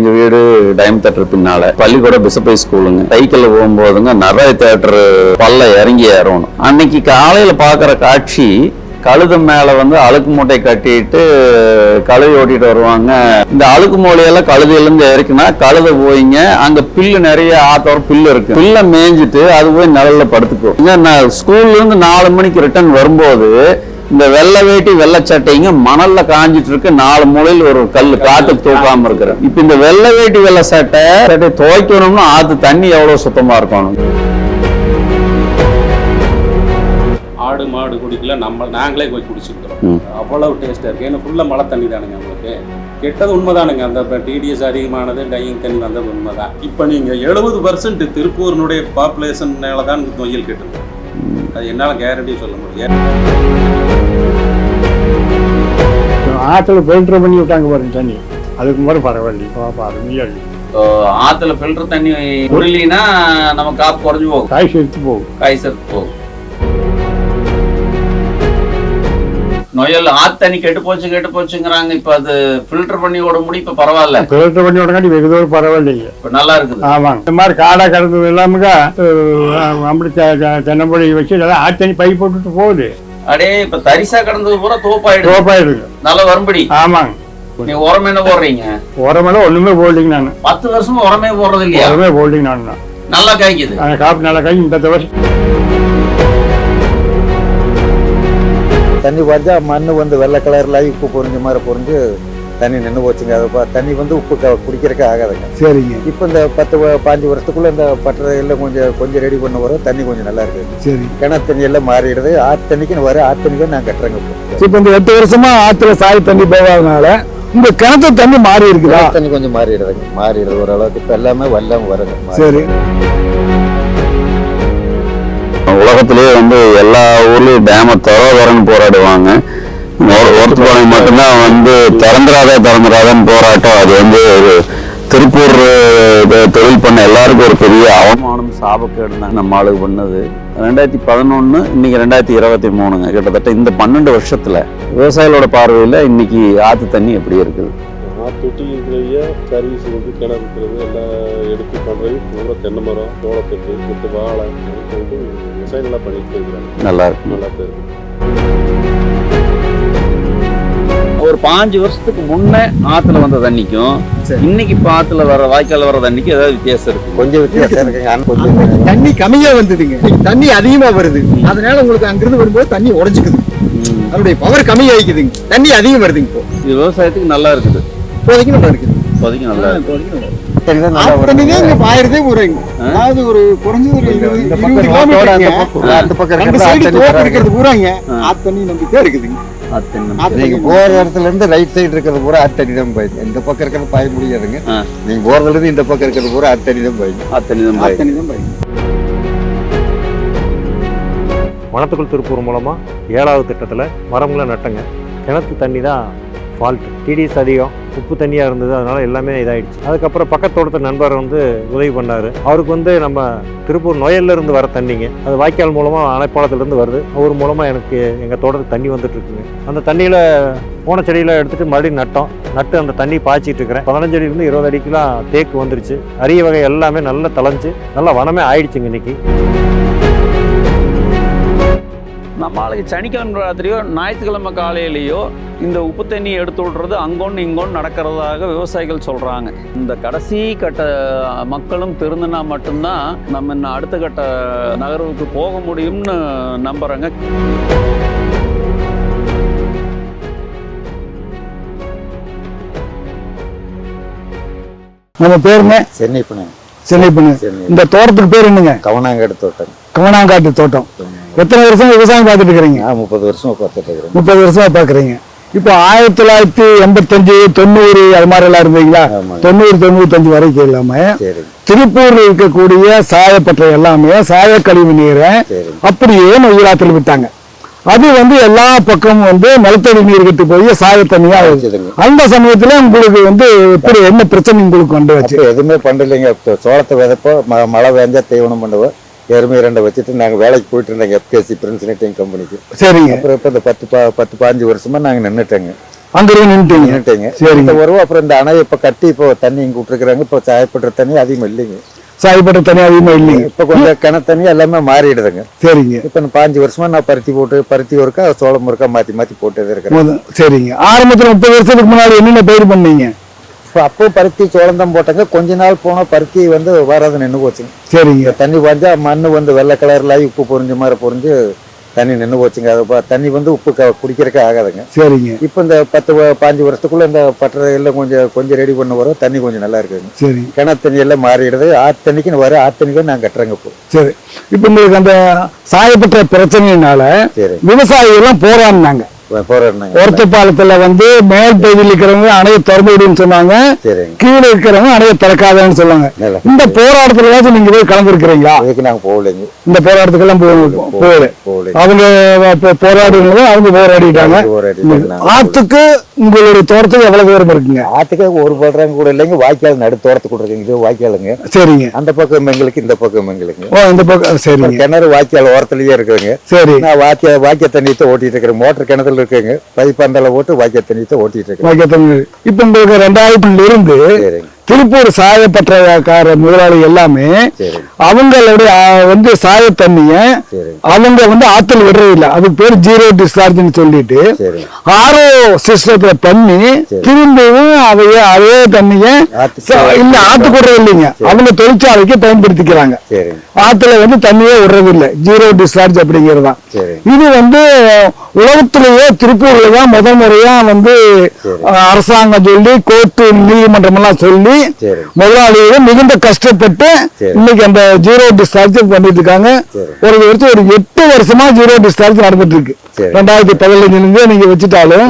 எங்க வீடு time theatre பின்னால பள்ளிக்கூட பிசப்பை ஸ்கூலுங்க. சைக்கிள்ல போகும்போதுங்க நிறைய தேட்டர் பல்ல இறங்கி ஏறணும். அன்னைக்கு காலையில பாக்குற காட்சி, கழுது மேல அழுக்கு மூட்டை கட்டிட்டு கழுவி ஓட்டிட்டு வருவாங்க. இந்த அழுக்கு மூலையெல்லாம் கழுதையில இருந்து இறக்குனா கழுதை போயிங்க அங்க பில்லு நிறைய ஆத்தோர பில்லு இருக்கு. பில்ல மேய்ஞ்சிட்டு அது போய் நிழல்ல படுத்துக்கும். நான் ஸ்கூல்ல இருந்து 4 மணிக்கு ரிட்டர்ன் வரும்போது இந்த வெள்ளை வேட்டி வெள்ளை சட்டைங்க மணல்ல காஞ்சிட்டு இருக்கு. 4 மூலையில் ஒரு கல்லு காட்டுக்கு தூக்காம இருக்கிறேன். இப்ப இந்த வெள்ளை வேட்டி வெள்ளை சட்டை துவைக்கணும்னா ஆத்து தண்ணி எவ்வளவு சுத்தமா இருக்கணும். ஆடு மாடு குடிக்கல, நாங்களே போய் குடிச்சுக்கிறோம். அவ்வளவு டேஸ்டா இருக்கு. ஏன்னா ஃபுல்லா மழை தண்ணி தானுங்க. உங்களுக்கு கெட்டது உண்மைதானுங்க. அந்த டிடிஎஸ் அதிகமானது, டையிங் தண்ணி வந்தது உண்மைதான். இப்போ நீங்க 70% திருப்பூரினுடைய பாப்புலேஷன்னால தான் நொய்யல் கெட்டது. அது என்னால கேரண்டி சொல்ல முடியாது. ஆற்றுல ஃபில்டர் பண்ணி விட்டாங்க பாருங்க தண்ணி, அதுக்கு மாதிரி பரவாயில்லை. ஆத்துல ஃபில்டர் தண்ணி குடிலினா நம்ம காப்பு குறைஞ்சு போகும், காய் செத்து போகும். நொயல் ஆத்து தண்ணி கெட்டு போச்சுங்கிறாங்க. இப்ப அது ஃபில்டர் பண்ணி விட முடியும். இப்ப பரவாயில்ல, ஃபில்டர் பண்ணி விடங்காட்டி வெகு தூரம் பரவாயில்லைங்க. இப்ப நல்லா இருக்குது. ஆமாங்க. இந்த மாதிரி காடா கிடந்தது எல்லாமே அப்படி தென்னம்பொழி வச்சு ஆத்து தண்ணி பை போட்டுட்டு போகுது. அடே இப்ப தரிசா கிடந்தது பூரா தோப்பாயிடுது. நல்லா வரும்படி. ஆமாங்க. நீங்க உரம் என்ன போடுறீங்க? உரமெல்லாம் ஒண்ணுமே போடலிங்க. நான் 10 வருஷமா உரமே போடுறது இல்லையா? உரமே போடலிங்க. நான் நல்லா காய்க்குது. காப்பு நல்லா காய்க்கு. இந்த வருஷம் தண்ணி பாய்ச்சா மண் வெள்ளை கலர்ல உப்பு பொறிஞ்ச மாதிரி பொறிஞ்சு தண்ணி நின்று போச்சுங்க. அது தண்ணி உப்பு குடிக்கிறதுக்கு ஆகாதுங்க. சரிங்க. இப்போ இந்த 10-15 வருஷத்துக்குள்ள இந்த பட்டறையெல்லாம் கொஞ்சம் ரெடி பண்ண வரும். தண்ணி கொஞ்சம் நல்லா இருக்குது. சரி. கிணத்து தண்ணி எல்லாம் மாறிடுது. ஆத்து தண்ணிக்கு வர ஆத்து தண்ணிக்கு நான் கட்டுறேங்க. இப்போ இந்த 8 வருஷமா ஆத்துல சாய் தண்ணி போகாதனால இந்த கிணத்து தண்ணி மாறி இருக்குதா? தண்ணி கொஞ்சம் மாறிடுது ஓரளவுக்கு. இப்போ எல்லாமே வெள்ளம் வருது. சரி. உலகத்திலேயே எல்லா ஊர்லயும் டேம திறன்னு போராடுவாங்க. ஒருத்தப்பாளையம் மட்டும்தான் திறந்துராதான்னு போராட்டம். அது ஒரு திருப்பூர் தொழில் பண்ண எல்லாருக்கும் ஒரு பெரிய அவமானம், சாபக்கேடு தான் நம்ம ஆளுக்கு பண்ணது. 2011 இன்னைக்கு 2023ங்க. கிட்டத்தட்ட இந்த 12 வருஷத்துல விவசாயிகளோட பார்வையில இன்னைக்கு ஆத்து தண்ணி எப்படி இருக்குது? தொட்டி இருக்கிறவைய சர்வீஸ் கிணறு இருக்கிறது எல்லாம் எடுத்து பண்ணுறது பூரா தென்னை மரம், சோளத்தட்டு, வாழை விவசாயம் நல்லா பண்ணிட்டு இருக்கிறாங்க. நல்லா இருக்கு. இருக்கு. ஒரு 5 வருஷத்துக்கு முன்னே ஆத்துல வந்த தண்ணிக்கும் இன்னைக்கு ஆத்துல வர வாய்க்கால வர தண்ணிக்கு ஏதாவது வித்தியாசம் இருக்கு? கொஞ்சம் வித்தியாசம் இருக்குங்க. தண்ணி கம்மியா வந்ததுங்க, தண்ணி அதிகமா வருது. அதனால உங்களுக்கு அங்கிருந்து வரும்போது தண்ணி உடைஞ்சுக்குது. அதனுடைய பவர் கம்மியாயிக்குதுங்க, தண்ணி அதிகம் வருதுங்க. இப்போ இது விவசாயத்துக்கு நல்லா இருக்குது. இப்போதைக்கு நல்லா இருக்குது. இப்போதைக்கு நல்லா இருக்கு. அதாவது ஒரு குறைஞ்சது ஒரு 20 நீங்க போற இடத்துல இருந்து ரைட் சைடு இருக்கிறது பூரா ஆத்து தண்ணி தான் போயிடுது. இந்த பக்கம் இருக்கிறது பாய முடியாதுங்க. நீங்க போறதுல இருந்து இந்த பக்கம் இருக்கிறது பூரா ஆத்து தண்ணி தான் போயிடுது. வனத்துக்குள் திருப்பூர் மூலமா 7வது திட்டத்துல மரங்களை நட்டங்க. கிணத்து தண்ணி தான் ஃபால்ட். டிடிஎஸ் அதிகம், உப்பு தண்ணியாக இருந்தது. அதனால் எல்லாமே இதாகிடுச்சு. அதுக்கப்புறம் பக்கத்தோட்டத்து நண்பர் உதவி பண்ணார். அவருக்கு நம்ம திருப்பூர் நொயல்ல இருந்து வர தண்ணிங்க, அது வாய்க்கால் மூலமாக அணைப்பாளத்துலேருந்து வருது. அவர் மூலமாக எனக்கு எங்கள் தோட்டத்துக்கு தண்ணி வந்துட்டுருக்குங்க. அந்த தண்ணியில் போன செடியில் எடுத்துகிட்டு மறுபடியும் நட்டு அந்த தண்ணி பாய்ச்சிட்டு இருக்கிறேன். 15 அடியிலிருந்து 20 அடிக்கெலாம் தேக்கு வந்துருச்சு. அரிய வகை எல்லாமே நல்லா தளைஞ்சு நல்லா வனமே ஆயிடுச்சுங்க. இன்னைக்கு நம்மளுக்கு சனிக்கிழமை ராத்திரியோ ஞாயிற்றுக்கிழமை காலையிலையோ இந்த உப்பு தண்ணி எடுத்து விடுறது அங்கொன்று இங்கொன்று நடக்கிறதாக விவசாயிகள் சொல்கிறாங்க. இந்த கடைசி கட்ட மக்களும் திருந்தினா மட்டும்தான் நம்ம இன்னும் அடுத்த கட்ட நகர்வுக்கு போக முடியும்னு நம்புகிறேங்க. நம்ம பேருங்க சென்னைப்பண்ணு. இந்த தோட்டத்துக்கு பேர் என்னங்க? கவனாங்காட்டு தோட்டம். எத்தனை வருஷம் விவசாயம் பார்த்துட்டு இருக்கிறீங்க? 30 வருஷமா பார்த்துட்டு இருக்கிறேன். 30 வருஷமா பாக்குறீங்க. இப்போ 1985, 90 அது மாதிரி எல்லாம் இருந்தீங்களா? 90, 95 வரைக்கும் இல்லாம திருப்பூர்ல இருக்கக்கூடிய சாயப்பற்ற எல்லாமே சாய கழிவு நீரை அப்படியே நொய்யலாத்துல விட்டாங்க. அது எல்லா பக்கமும் நிலத்தடி நீர் கட்டு போய் சாய தண்ணியா வச்சுதுங்க. அந்த சமயத்துல உங்களுக்கு எப்படி என்ன பிரச்சனை உங்களுக்கு வந்துச்சு? எதுவுமே பண்றீங்க. சோளத்தை விதைப்போ மழை வேஞ்சா தீவனம் பண்ணுவோம். எருமை 2 வச்சுட்டு நாங்கள் வேலைக்கு போயிட்டு இருந்தாங்க FKC பிரின்ஸ் நெட்டிங் கம்பெனிக்கு. சரிங்க. அப்புறம் இப்போ இந்த 10-15 வருஷமா நாங்கள் நின்றுட்டேங்க. அங்கிருந்து நின்றுட்டீங்க. சரிங்க. வருவோம். அப்புறம் இந்த அணையை இப்ப கட்டி இப்போ தண்ணி இங்க விட்டுருக்காங்க. இப்போ சாயப்பட்ட தண்ணி அதிகமாக இல்லைங்க. சாயப்பட்ட தண்ணி அதிகமா இல்லைங்க. இப்ப கொஞ்சம் கிணத்து தண்ணி எல்லாமே மாறிடுதுங்க. சரிங்க. இப்ப 5 வருஷமா நான் பருத்தி ஒருக்கா சோளம் ஒருக்கா மாத்தி போட்டு இருக்கிறேன். சரிங்க. ஆரம்பத்துல 30 வருஷத்துக்கு முன்னாடி என்னென்ன பயிர் பண்ணீங்க? இப்போ அப்போ பருத்தி சோளம் தான் போட்டாங்க. கொஞ்ச நாள் போனா பருத்தி வந்து வராது, நின்று போச்சுங்க. சரிங்க. தண்ணி பாஞ்சா மண் வந்து வெள்ளை கலர்ல ஆகி உப்பு பொறிஞ்ச மாதிரி பொறிஞ்சு தண்ணி நின்று போச்சுங்க. அது தண்ணி வந்து உப்பு குடிக்கிறதுக்கு ஆகாதுங்க. சரிங்க. இப்போ இந்த 10-15 வருஷத்துக்குள்ள இந்த பட்டறை எல்லாம் கொஞ்சம் ரெடி பண்ண வரும். தண்ணி கொஞ்சம் நல்லா இருக்குங்க. சரி. கிணத்து தண்ணி எல்லாம் மாறிடுது. ஆற்று தண்ணிக்குன்னு வர ஆற்று தண்ணிக்கு நான் கட்டுறேங்க இப்போ. சரி. இப்போ உங்களுக்கு அந்த சாயப்பட்ட பிரச்சனையினால விவசாயிகள் எல்லாம் போராடினாங்க. ஒருத்த பாலத்துல வந்து மேல் பகுதியில் இருக்கிறவங்க அணையை திறந்து விடுன்னு சொன்னாங்க, கீழே இருக்கிறவங்க அணையை திறக்காதன்னு சொன்னாங்க. இந்த போராட்டத்துல நீங்க போய் கலந்துருக்கிறீங்களா? நாங்க போகலைங்க. இந்த போராட்டத்துக்கெல்லாம் போகல. அவங்க போராடுறது அவங்க போராடிட்டாங்க. ஆத்துக்கு உங்களுடைய தோட்டத்துக்கு எவ்வளவு தூரம் இருக்குங்க? ஆத்துக்கு ஒரு படுறாங்க கூட இல்லைங்க. வாய்க்கால் நடு தோட்டத்துக்கு இருக்குங்க. இது வாய்க்காலுங்க. சரிங்க. அந்த பக்கம் எங்களுக்கு, இந்த பக்கம் எங்களுக்கு. ஓ, இந்த பக்கம். சரி. கிணறு வாய்க்கால் ஓரத்துலயே இருக்குதுங்க. சரி. நான் வாய்க்கால் தண்ணியத்தை ஓட்டிட்டு இருக்கிறேன். மோட்டர் கிணத்துல இருக்குங்க. பைப் அந்தல போட்டு வாய்க்கால் தண்ணியத்தை ஓட்டிட்டு இருக்கேன். இப்ப உங்களுக்கு 2000 இருந்து திருப்பூர் சாயப்பட்டறைக்கார முதலாளி எல்லாமே அவங்களுடைய வந்து சாய தண்ணிய அவங்க வந்து ஆத்துல விடுறது இல்லை. அதுக்கு பேர் ஜீரோ டிஸ்சார்ஜ்னு சொல்லிட்டு ஆரோ சிஸ்டத்துல பண்ணி திரும்பவும் அதே தண்ணிய இல்ல ஆத்துக்கு விடுறது இல்லைங்க, அவங்க தொழிற்சாலைக்கு பயன்படுத்திக்கிறாங்க. ஆத்துல வந்து தண்ணியே விடுறது இல்லை. ஜீரோ டிஸ்சார்ஜ் அப்படிங்கிறது தான். இது வந்து உலகத்திலேயே திருப்பூர்ல தான் முதல் முறையா வந்து அரசாங்கம் சொல்லி கோர்ட்டு நீதிமன்றம் எல்லாம் சொல்லி முதலாளியை மிகுந்த கஷ்டப்பட்டு இன்னைக்கு அந்த ஜீரோ டிஸ்சார்ஜ் பண்ணிட்டு இருக்காங்க. ஒரு 8 வருஷமா ஜீரோ டிஸ்சார்ஜ் நடந்துட்டு இருக்கு. 2015 நீங்க வச்சுட்டாலும்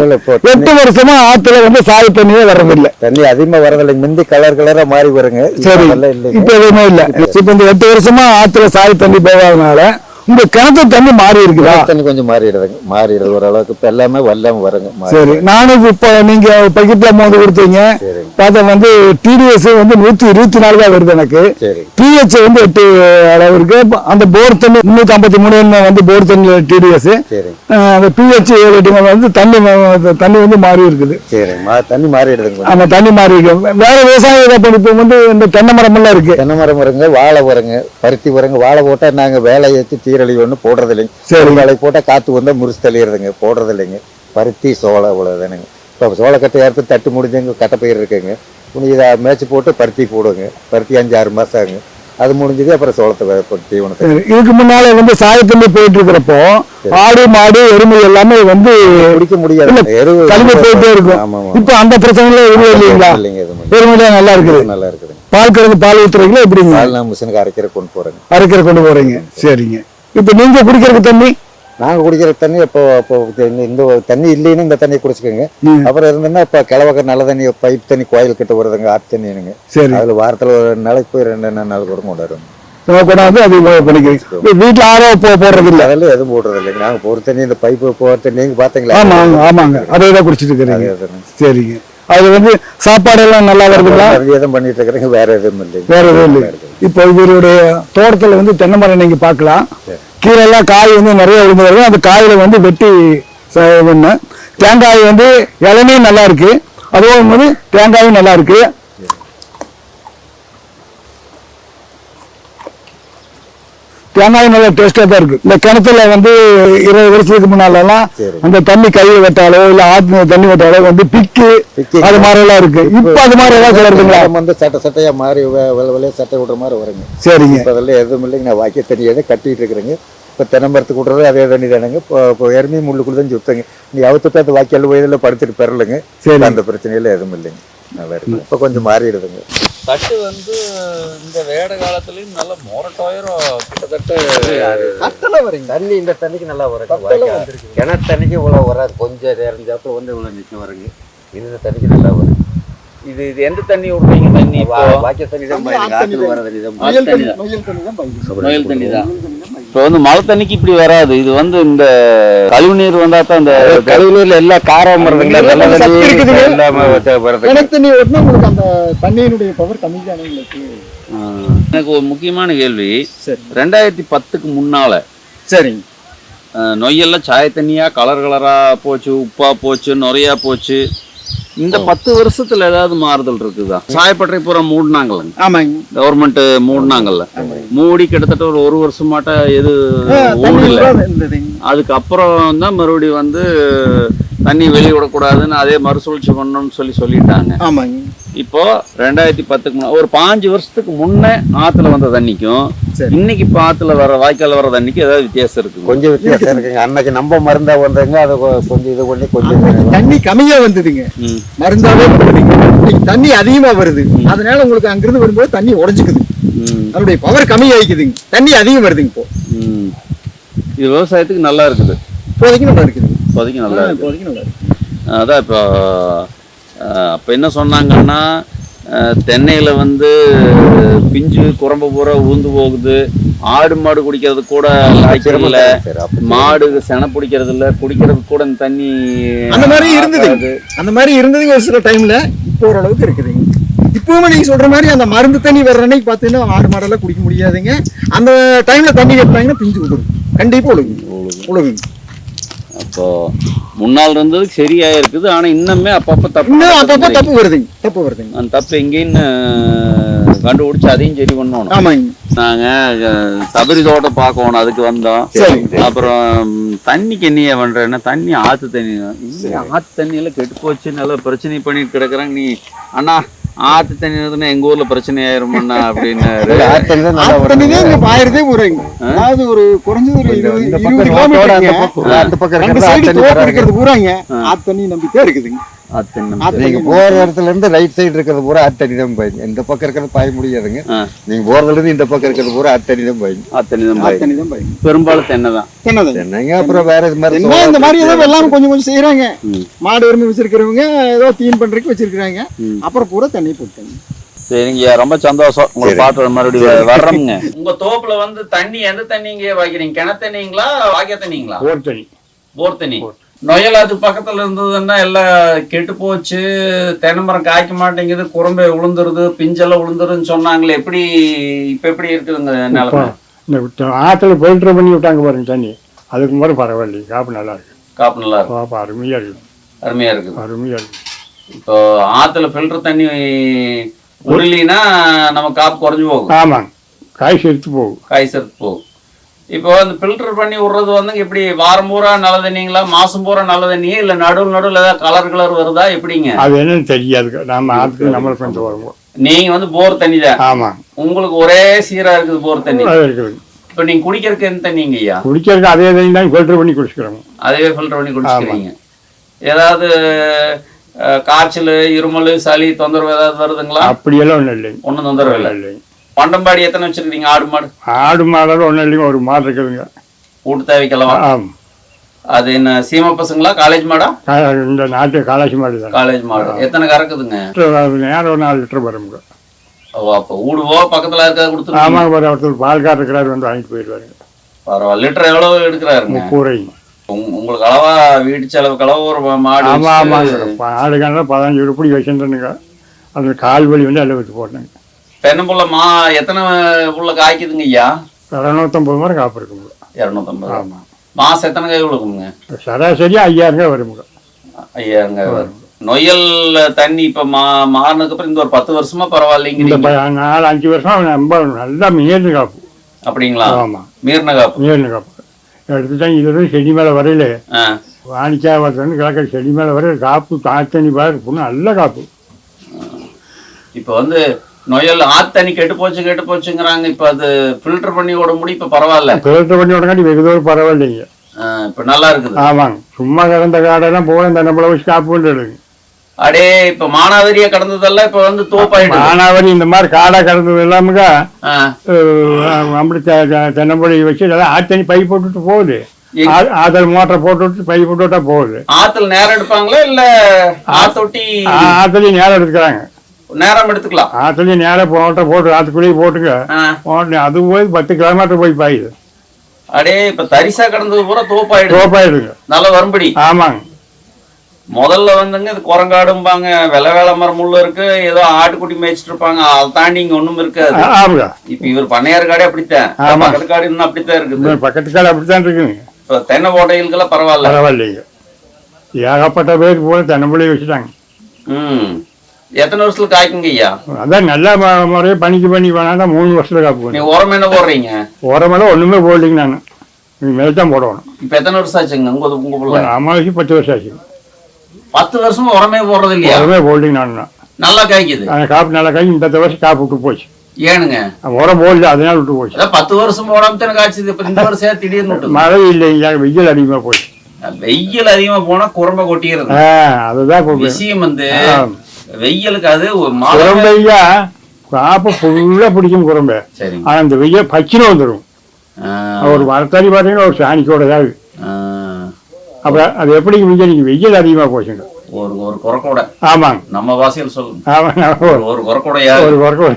8 வருஷமா ஆத்துல வந்து சாய தண்ணியே வரதில்லை. தண்ணி அதிகமா வரதில்லை. முந்தி கலரா மாறி வருங்க. சரி. இப்ப எதுவுமே இல்ல. இப்ப இந்த 8 வருஷமா ஆத்துல சாய தண்ணி போகாதனால உங்க கிணத்து தண்ணி மாறி இருக்குதா? தண்ணி கொஞ்சம் மாறிடுது ஓரளவுக்கு. இப்ப எல்லாமே வல்லாம வருங்க. சரி. நானும் இப்ப நீங்க பக்கெட்ல மோந்து கொடுத்தீங்க பார்த்தா வந்து டிடிஎஸ் வந்து 124 தான் வருது எனக்கு. பிஹெச் வந்து 8 அளவு இருக்கு. அந்த போர் தண்ணி 353 வந்து போர் தண்ணி டிடிஎஸ். அந்த பிஹெச் 7 வந்து தண்ணி வந்து மாறி இருக்குது. தண்ணி மாறிடுதுங்க. அந்த தண்ணி மாறி இருக்கு. வேற விவசாயம் இப்ப வந்து இந்த தென்னை மரம் எல்லாம் இருக்கு. தென்னை மரம் வருங்க, வாழை வருங்க, பருத்தி வருங்க. வாழை போட்டா நாங்க வேலை ஏற்றி தீரழி ஒண்ணு போடுறது இல்லைங்க. சரி. வேலை போட்டா காத்து வந்தா முறிச்சு தள்ளிடுதுங்க. போடுறது இல்லைங்க. பருத்தி சோளம் இவ்வளவுதானுங்க. இப்போ சோளக்கட்டை ஏற்று தட்டு முடிஞ்சுங்க. கட்டை பயிர் இருக்குங்க. இதை மேய்ச்சி போட்டு பருத்தி போடுங்க. பருத்தி 5-6 மாசம் ஆகுங்க. அது முடிஞ்சது. அப்புறம் சோளத்தை தீவனத்தை. இதுக்கு முன்னால வந்து சாயத்தண்ணி போயிட்டு இருக்கிறப்போ ஆடு மாடு எருமை எல்லாமே வந்து குடிக்க முடியாது. கழிவு போயிட்டே இருக்கும். இப்ப அந்த பிரச்சனைல எதுவும் இல்லைங்களா? எருமையில நல்லா இருக்குது. நல்லா இருக்குது. பால் கறந்து பால் ஊத்துறீங்களா? எப்படிங்க? பால் மிஷினுக்கு அரைக்கிற கொண்டு போறீங்க. சரிங்க. இப்ப நீங்க குடிக்கிறதுக்கு தண்ணி? நாங்க குடிக்கிற தண்ணி இப்போ இந்த தண்ணி இல்லைன்னு இந்த தண்ணியை குடிச்சுக்கோங்க. அப்புறம் இருந்ததுன்னா இப்ப கிழவக்க நல்ல தண்ணி பைப் தண்ணி கோயில் கிட்ட வருதுங்க. ஆற்று தண்ணிங்க. சரி. அதுல வாரத்துல ஒரு நாளைக்கு போய் 2 நாள் கூட கொண்டாடுறோம். கொண்டாந்து அது பண்ணிக்கிறீங்க. வீட்டுல ஆரோ போடுறது இல்லை? அதெல்லாம் எதுவும் போடுறது இல்லைங்க. நாங்க போற தண்ணி இந்த பைப்பு போற தண்ணி நீங்க பாத்தீங்களா? ஆமாங்க. அதே தான் குடிச்சிட்டு இருக்கிறீங்க. சரிங்க. அது வந்து சாப்பாடு எல்லாம் நல்லா வருதுங்களா? எதுவும் பண்ணிட்டு இருக்கிறீங்க. வேற எதுவும் இல்லை. வேற எதுவும் இல்லை. இப்போ இவருடைய தோட்டத்துல வந்து தென்னை மரம் நீங்க பாக்கலாம். கீழே எல்லாம் காய் வந்து நிறைய விழுந்து அந்த காயில வந்து வெட்டி தேங்காய் வந்து இளநீர் நல்லா இருக்கு. அதுவும் வந்து தேங்காயும் நல்லா இருக்கு. தேங்காயும் நல்ல டேஸ்டா தான் இருக்கு. இந்த கிணத்துல வந்து 20 வருஷத்துக்கு முன்னாலெல்லாம் அந்த தண்ணி கையை வெட்டாலோ இல்ல ஆத்து தண்ணி வெட்டாலோ வந்து பிக்கு அது மாதிரி எல்லாம் இருக்கு. இப்ப அது மாதிரி எல்லாம் கிளறுங்களா? வந்து சட்டையா மாறி வெள்ளைய சட்டை விடுற மாதிரி வருங்க. சரிங்க. அதெல்லாம் எதுவும் இல்லைங்க. நான் வாக்கிய தண்ணி எதை கட்டிட்டு இருக்கிறேங்க. இப்போ தென்னமரத்துக்கு விடுறது அதே தண்ணி தானுங்க. இப்போ எருமை முள்ளுக்குள்ள தான் சுத்தங்க. நீ அவுத்துட்டு அந்த வாக்கியால் வயதில் படுத்துட்டு பெறலுங்க. சரி. அந்த பிரச்சனையில எதுவும் இல்லைங்க. நல்லா இருக்கு. இப்போ கொஞ்சம் மாறிடுதுங்க. தட்டு வந்து இந்த வேட காலத்துலயும் நல்ல மொரட்டாயிரம் கிட்டத்தட்ட கட்டல வருங்க. தண்ணி இந்த தண்ணிக்கு நல்லா வரும். கிணறு தண்ணிக்கு இவ்வளோ வராது. கொஞ்சம் நேரஞ்சாப்புல வந்து இவ்வளோ நிற்க வருங்க. இந்த தண்ணிக்கு நல்லா வரும். இது எந்த தண்ணி விடுறீங்க? தண்ணி வாக்கிய தண்ணி தான் வர தண்ணி தான். நோயல் தண்ணி தான். இப்போ வந்து மழை தண்ணிக்கு இப்படி வராது. இது வந்து இந்த கழிவு நீர் வந்தா தான் இந்த கழிவு நீர்ல எல்லாம் காரம் வருதுங்களா? உங்களுக்கு அந்த தண்ணியினுடைய பவர் கம்மி தானே உங்களுக்கு? எனக்கு ஒரு முக்கியமான கேள்வி. 2010க்கு முன்னால சரிங்க நொய்யெல்லாம் சாய தண்ணியா கலர் கலரா போச்சு, உப்பா போச்சு, நுரையா போச்சு. இந்த 10 வருஷத்துல ஏதாவது மாறுதல் இருக்குதா? சாயப்பட்டறை பூரா மூடினாங்கல்ல, ஆமாங்க, கவர்மெண்ட் மூடினாங்கல்ல, மூடி கிட்டத்தட்ட ஒரு வருஷமாட்ட எது ஓடல. அதுக்கப்புறம் தான் மறுபடியும் வந்து தண்ணி வெளியே விடக்கூடாதுன்னு அதே மறுசுழற்சி பண்ணணும்னு சொல்லிட்டாங்க. ஆமாங்க. இப்போ 2010க்கு முன்ன ஒரு 5 வருஷத்துக்கு முன்னே ஆத்துல வந்த தண்ணிக்கும் இன்னைக்கு இப்போ ஆத்துல வர வாய்க்கால வர தண்ணிக்கு ஏதாவது வித்தியாசம் இருக்கு? கொஞ்சம் வித்தியாசம் இருக்குங்க. அன்னைக்கு நம்ம மருந்தா வந்ததுங்க, அதை கொஞ்சம் இது பண்ணி கொஞ்சம் தண்ணி கம்மியா வந்ததுங்க, மருந்தாவே போடுறீங்க. இன்னைக்கு தண்ணி அதிகமா வருது, அதனால உங்களுக்கு அங்கிருந்து வரும்போது தண்ணி உடஞ்சுக்குது, அதனுடைய பவர் கம்மி ஆயிக்குதுங்க, தண்ணி அதிகம் வருதுங்க. இப்போ இது விவசாயத்துக்கு நல்லா இருக்குது, இப்போதைக்கு நல்லா இருக்குது, இப்போதைக்கு நல்லா இருக்கு. இப்போதைக்கு நல்லா இருக்கு. அதான் இப்போ அப்போ என்ன சொன்னாங்கன்னா, தென்னையில் வந்து பிஞ்சு குரம்பு பூரா உளுந்து போகுது, ஆடு மாடு குடிக்கிறது கூட லாய்க்கிறதில்ல, மாடு செனை பிடிக்கிறது இல்லை, குடிக்கிறது கூட இந்த தண்ணி அந்த மாதிரி இருந்தது. அந்த மாதிரி இருந்ததுங்க ஒரு சில டைம்ல. இப்போ ஓரளவுக்கு இருக்குதுங்க. இப்பவுமே நீங்க சொல்ற மாதிரி அந்த மருந்து தண்ணி வர்ற அன்னைக்கு பார்த்தீங்கன்னா ஆடு மாடெல்லாம் குடிக்க முடியாதுங்க. அந்த டைம்ல தண்ணி கட்டினாங்கன்னா பிஞ்சு விடுது, கண்டிப்பா உழுகுங்க. அப்போ முன்னால் இருந்ததுக்கு சரியா இருக்குது, ஆனா இன்னுமே அப்பப்போ தப்பு வருதுங்க. அந்த தப்பு எங்கேன்னு கண்டுபிடிச்சு அதையும் சரி பண்ணணும். ஆமாங்க. நாங்க சபரி தோட்டம் பார்க்கணும், அதுக்கு வந்தோம். அப்புறம் தண்ணிக்கு என்னைய பண்றேன்னா, தண்ணி ஆத்து தண்ணி, ஆத்து தண்ணியெல்லாம் கெட்டு போச்சு, நல்லா பிரச்சனை பண்ணிட்டு கிடக்குறாங்க. நீ அண்ணா ஆத்து தண்ணி எங்க ஊர்ல பிரச்சனை ஆயிருமண்ணா அப்படின்னு. அதாவது ஒரு குறைஞ்சது ஒரு 20 கிலோமீட்டர் அந்த பக்கம் பூராங்க ஆத்து தண்ணி நம்பிக்கை இருக்குதுங்க. நீங்க போற இடத்துல இருந்து ரைட் சைடு இருக்கிறது பூரா ஆத்து தண்ணி தான் பாயுங்க. இந்த பக்கம் இருக்கிறது பாய முடியாதுங்க. நீங்க போறதுல இருந்து இந்த பக்கம் இருக்கிறது பூரா ஆத்து தண்ணி தான் பாயுங்க. ஆத்து தண்ணி தான் பாயுங்க. பெரும்பாலும் தென்னை தான். தென்னைங்க. அப்புறம் வேற இது மாதிரி இந்த மாதிரி ஏதோ எல்லாம் கொஞ்சம் கொஞ்சம் செய்யறாங்க. மாடு எருமை வச்சிருக்கிறவங்க ஏதோ தீன் பண்றதுக்கு வச்சிருக்காங்க. அப்புறம் பூரா தண்ணி போட்டாங்க. சரிங்க, ரொம்ப சந்தோஷம் உங்களை பாட்டு மறுபடியும் வர்றோம்ங்க. உங்க தோப்புல வந்து தண்ணி எந்த தண்ணிங்க வைக்கிறீங்க? கிணத்து தண்ணிங்களா, வாக்கிய தண்ணிங்களா? போர் தண்ணி. போர் தண்ணி. நொயல் அது பக்கத்துல இருந்ததுன்னா எல்லாம் கெட்டு போச்சு, தென்னை மரம் காய்க்க மாட்டேங்குது, குரம்பை உளுந்துருது, பிஞ்செல்லாம் உளுந்துருதுன்னு சொன்னாங்களே. எப்படி இப்ப எப்படி இருக்குதுங்க நிலமை? இந்த ஆற்றுல ஃபில்டர் பண்ணி விட்டாங்க பாருங்க தண்ணி, அதுக்கு முறை பரவாயில்லை. காப்பு நல்லா இருக்கு. காப்பு நல்லா இருக்கு. காப்பு அருமையா இருக்குது. அருமையா இருக்குது. அருமையா இருக்கு. இப்போ ஆற்றுல ஃபில்டர் தண்ணி உருளினா நம்ம காப்பு குறைஞ்சு போகும். ஆமாங்க, காய் செலுத்து போகும். காய் செலுத்து போகும். இப்போ அந்த ஃபில்டர் பண்ணி விடுறது வந்து எப்படி வாரம் பூரா நல்ல தண்ணிங்களா, மாசம் பூரா நல்ல தண்ணியே, இல்லை நடுவில் ஏதாவது கலர் வருதா எப்படிங்க? அது என்னன்னு தெரியாது. நம்ம ஆற்றுக்கு நம்மளுக்கு கொஞ்சம் வருவோம். நீங்க வந்து போர் தண்ணி தான். ஆமா, உங்களுக்கு ஒரே சீரா இருக்குது போர் தண்ணி இருக்குது. இப்போ நீங்க குடிக்கிறதுக்கு எந்த தண்ணிங்க ஐயா? குடிக்கிறதுக்கு அதே தண்ணி தான் ஃபில்டர் பண்ணி குடிச்சுக்கிறோம். அதே ஃபில்டர் பண்ணி குடிச்சுக்கிறீங்க. ஏதாவது காய்ச்சல், இருமல், சளி தொந்தரவு ஏதாவது வருதுங்களா? அப்படியெல்லாம் ஒன்றும் இல்லைங்க. ஒன்றும் தொந்தரவு இல்லை. பண்டம்பாடி எத்தனை வச்சிருக்கீங்க? ஆடு மாடு? ஆடு மாடெல்லாம் ஒன்றும் இல்லைங்க, ஒரு மாடு இருக்குதுங்க. கூட்டு தேவைக்கெல்லாம். ஆமாம். அது என்ன சீமை பசங்களா, காலேஜ் மாடா? இந்த நாட்டு காலேஜ் மாடு தான். காலேஜ் மாடு. எத்தனை கறக்குதுங்க? நேரம் ஒரு 4 லிட்டர் வருங்க. அப்போ ஊடுவோ பக்கத்தில் இருக்காது கொடுத்துருவோம். ஆமாங்க, ஒருத்தர் பால்கார் இருக்கிறாரு, வந்து வாங்கிட்டு போயிடுவாருங்க. பரவாயில்ல. லிட்டர் எவ்வளவு எடுக்கிறாருங்க? 30. உங்களுக்கு அளவா வீட்டு செலவுக்கு அளவு ஒரு மாடு? ஆமாம் ஆமாங்க. ஆடு கணக்கில் 15 உருப்படி வச்சுருந்தேனுங்க. அந்த கால் வலி வந்து எல்லாம் வச்சு போட்டேங்க. தென்னம்புள்ள எத்தனை புள்ள காய்க்குதுங்க ஐயா? 250 மரம் காப்பு இருக்குங்க. 250. ஆமாம். மாசம் எத்தனை காய் கொடுக்குங்க? சராசரியா 5000 வருங்க. 5000 வரும். நொயல் தண்ணி இப்ப மாறினதுக்கு அப்புறம் இந்த ஒரு 10 வருஷமா பரவாயில்லைங்க. இந்த 4-5 வருஷம் ரொம்ப நல்லா மீறின காப்பு. அப்படிங்களா? ஆமாம், மீறின காப்பு. மீறின காப்பு எடுத்துட்டாங்க. இது செடி மேலே வரையில வாணிக்கா வந்து கிழக்க செடி மேலே வரையில காப்பு தாத்தண்ணி பாரு நல்ல காப்பு. இப்போ வந்து நொயல் ஆத்தண்ணி கெட்டு போச்சுங்கிறாங்க. இப்போ அது ஃபில்டர் பண்ணி விட முடியும். இப்போ பரவாயில்ல. ஃபில்டர் பண்ணி விடங்காட்டி வெகு தூரம் பரவாயில்லைங்க. இப்போ நல்லா இருக்குது. ஆமாங்க. சும்மா கிடந்த காடெல்லாம் போக இந்த நம்மள வச்சு காப்பு எடுங்க. அடே இப்ப மானாவரியா கடந்ததெல்லாம் இப்ப வந்து தோப்பாயிடுது. மானாவரி இந்த மாதிரி காடா கடந்தது எல்லாமுங்க அப்படி தென்னம்பொழி வச்சு ஆத்தண்ணி பை போட்டுட்டு போகுது. ஆத்துல மோட்டரை போட்டு விட்டு பை போட்டு விட்டா போகுது. ஆத்துல நேரம் எடுப்பாங்களா இல்ல ஆத்தொட்டி? ஆத்துலயும் நேரம் எடுத்துக்கிறாங்க. நேரம் எடுத்துக்கலாம். ஆத்துலயும் நேரம் மோட்டரை போட்டு ஆத்துக்குள்ளேயே போட்டுங்க. அது போய் 10 கிலோமீட்டர் போய் பாயுது. அடே இப்ப தரிசா கடந்தது பூரா தோப்பாயிடுங்க. நல்ல வரும்படி. ஆமாங்க. முதல்ல வந்துங்க இது குரங்காடும்பாங்க, வெள்ளை வேலை மரம் முள்ள இருக்கு, ஏதோ ஆட்டுக்குட்டி மேய்ச்சிட்டு இருப்பாங்க. அதை தாண்டி இங்க ஒண்ணும் இருக்காது. இப்ப இவர் பண்ணையார் காடே அப்படித்தான். பக்கத்து காடு இன்னும் அப்படித்தான் இருக்குது. பக்கத்து காடு அப்படித்தான் இருக்குங்க. இப்போ தென்னை ஓட்டைகளுக்கெல்லாம் பரவாயில்ல. பரவாயில்லைங்க. ஏகப்பட்ட பேர் போல தென்னம்பிள்ளையை வச்சுட்டாங்க. எத்தனை வருஷத்துல காய்க்குங்க ஐயா? அதான் நல்ல முறையை பண்ணி வேணாண்டா 3 வருஷத்துல காப்பு. நீங்க உரம் என்ன போடுறீங்க? உரமெல்லாம் ஒண்ணுமே போடலைங்க. நான் மேல் தான் போடணும். இப்போ எத்தனை வருஷம் ஆச்சுங்க உங்க பிள்ளை? அம்மாவுக்கு 10 வருஷம் ஆச்சு. 10 வருஷமா உரமே போடுறது இல்லையா? உரமே போடலைங்க. நான் நல்லா காய்க்குது. காப்பு நல்லா காய்ச்சி. இந்த வருஷம் காப்பு விட்டு போச்சு. ஏனுங்க? உரம் போடல, அதனால விட்டு போச்சு. 10 வருஷம் போடாம தானே காய்ச்சது. இப்ப இந்த வருஷம் திடீர்னு மழை இல்லைங்க, வெயில் அதிகமா போச்சு. வெயில் அதிகமா போனா குரம்பை கொட்டிடுது. அதுதான் விஷயம். வெயிலுக்கு அது குரம்பையா காப்பு ஃபுல்லா பிடிக்கும் குரம்பை. ஆனா இந்த வெயில் பச்சின வந்துடும். ஒரு மரத்தாடி பாத்தீங்கன்னா ஒரு சாணிக்கோட ஏதாவது. அப்புறம் அது எப்படி நீங்க வெயில் அதிகமா போச்சுங்க. ஒரு குரக்கோட. ஆமாங்க, நம்ம வாசிகள் சொல்லுங்க. ஆமாங்க, ஒரு குரக்கோடையா. ஒரு குரக்கோட.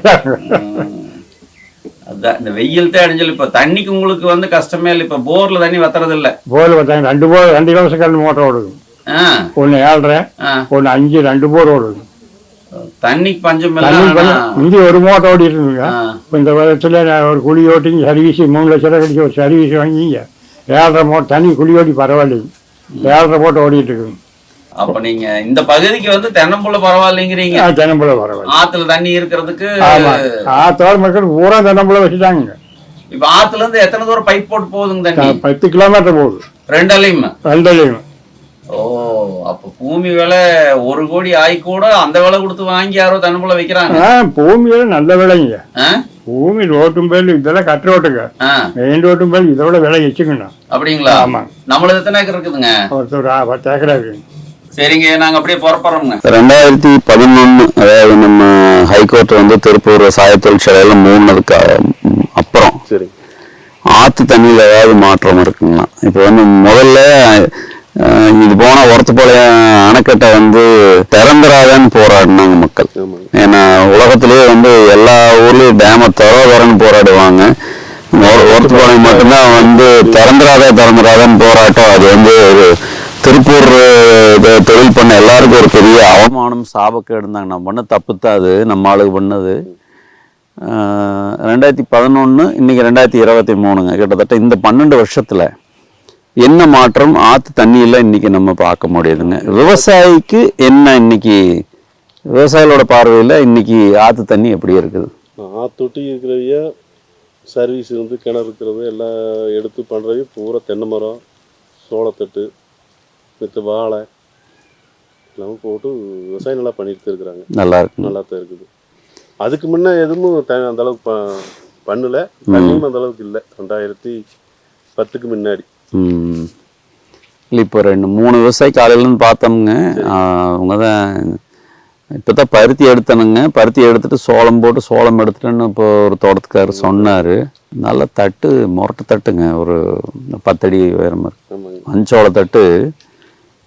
அதான் இந்த வெயில் தான் அடிஞ்சல். இப்ப தண்ணிக்கு உங்களுக்கு கஷ்டமே இல்லை. இப்ப போர்ல தண்ணி வத்துறது இல்ல. போர்ல வத்தாங்க. 2 போர் 2 இலவச கரண்ட் மோட்டர் ஓடுது. ஒன்னு 7.5, ஒன்னு 5, 2 போர் ஓடுது. தண்ணிக்கு பஞ்சம் இங்கே ஒரு மோட்டர் ஓடிட்டு இருந்துங்க. இப்போ இந்த வருஷத்துல ஒரு குழி ஓட்டிங்க சர்வீஸ் 3 லட்சம் ரூபா கழிச்சு ஒரு சர்வீஸ் வாங்கிங்க. 7.5 மோட்டர் தண்ணி குழி ஓட்டி பரவாயில்லைங்க. 7.5 மோட்டர் ஓடிட்டு இருக்குங்க. அப்ப நீங்க இந்த பகுதிக்கு தென்னம்புள்ள பரவாயில்லைங்கிறீங்க. தென்னம்புள்ள பரவாயில்ல. ஆத்துல தண்ணி இருக்கிறதுக்கு ஆத்தோட மக்கள் பூரா தென்னம்புள்ள வச்சுட்டாங்க. இப்ப ஆத்துல இருந்து எத்தனை தூரம் பைப் போட்டு போகுதுங்க தண்ணி? 10 கிலோமீட்டர் போகுது. ரெண்டுலையும். ஓ, அப்ப பூமி விலை 1 கோடி ஆகி கூட அந்த விலை கொடுத்து வாங்கி யாரோ தென்னம்புள்ள வைக்கிறாங்க. பூமி விலை நல்ல விலைங்க. பூமி ரோட்டும் பேர் இதெல்லாம் கட்டு ரோட்டுங்க. மெயின் ரோட்டும் பேர் இதோட விலை வச்சுக்கணும். அப்படிங்களா? ஆமா. நம்மளது எத்தனை ஏக்கர் இருக்குதுங்க? ஒரு 10 ஏக்கரா இருக்குங்க. சரிங்க, நாங்க அப்படியே புறப்படுறோங்க. 2011 அதாவது நம்ம ஹைகோர்ட் திருப்பூர் சாயத்தொழிற்சாலையில மூடினதுக்கு அப்புறம் சரி ஆத்து தண்ணியில் ஏதாவது மாற்றம் இருக்குங்களா? இப்போ முதல்ல இது போன ஒருத்தப்பாளையம் அணைக்கட்டை திறந்துராதன்னு போராடினாங்க மக்கள். ஏன்னா உலகத்திலேயே எல்லா ஊர்லயும் டேமை திறன்னு போராடுவாங்க. ஒருத்தப்பாளையம் மட்டும்தான் திறந்துராதான்னு போராட்டம். அது ஒரு திருப்பூர் தொழில் பண்ண எல்லாருக்கும் ஒரு பெரிய அவமானம், சாபக்கேடு இருந்தாங்க. நம்ம பண்ண தப்பு தான் அது, நம்ம ஆளுக்கு பண்ணது. 2011 இன்னைக்கு 2023ங்க. கிட்டத்தட்ட இந்த 12 வருஷத்துல என்ன மாற்றம் ஆத்து தண்ணியில இன்னைக்கு நம்ம பார்க்க முடியுதுங்க? விவசாயிக்கு என்ன இன்னைக்கு விவசாயிகளோட பார்வையில இன்னைக்கு ஆத்து தண்ணி எப்படி இருக்குது? ஆத்தொட்டி இருக்கிறவைய சர்வீஸ் கிணறு இருக்கிறது எல்லாம் எடுத்து பண்ணுறது பூரா தென்னை மரம், சோளத்தட்டு, வாழை எல்லாம் போட்டு விவசாயம் நல்லா பண்ணிட்டு இருக்கிறாங்க. நல்லா தான் இருக்குது. அதுக்கு முன்ன எதுவும் அந்த அளவுக்கு பண்ணல. தண்ணியும் அந்த அளவுக்கு இல்லை. 2010க்கு முன்னாடி இல்லை. இப்போ 2-3 விவசாயி காலையிலன்னு பார்த்தோம்ங்க. அவங்க தான் இப்போ தான் பருத்தி எடுத்தனுங்க. பருத்தி எடுத்துட்டு சோளம் போட்டு சோளம் எடுத்துட்டேன்னு இப்போ ஒரு தோட்டத்துக்காரர் சொன்னார். நல்ல தட்டு, முரட்டு தட்டுங்க. ஒரு 10 அடி உயரம் இருக்கு. மஞ்சோள தட்டு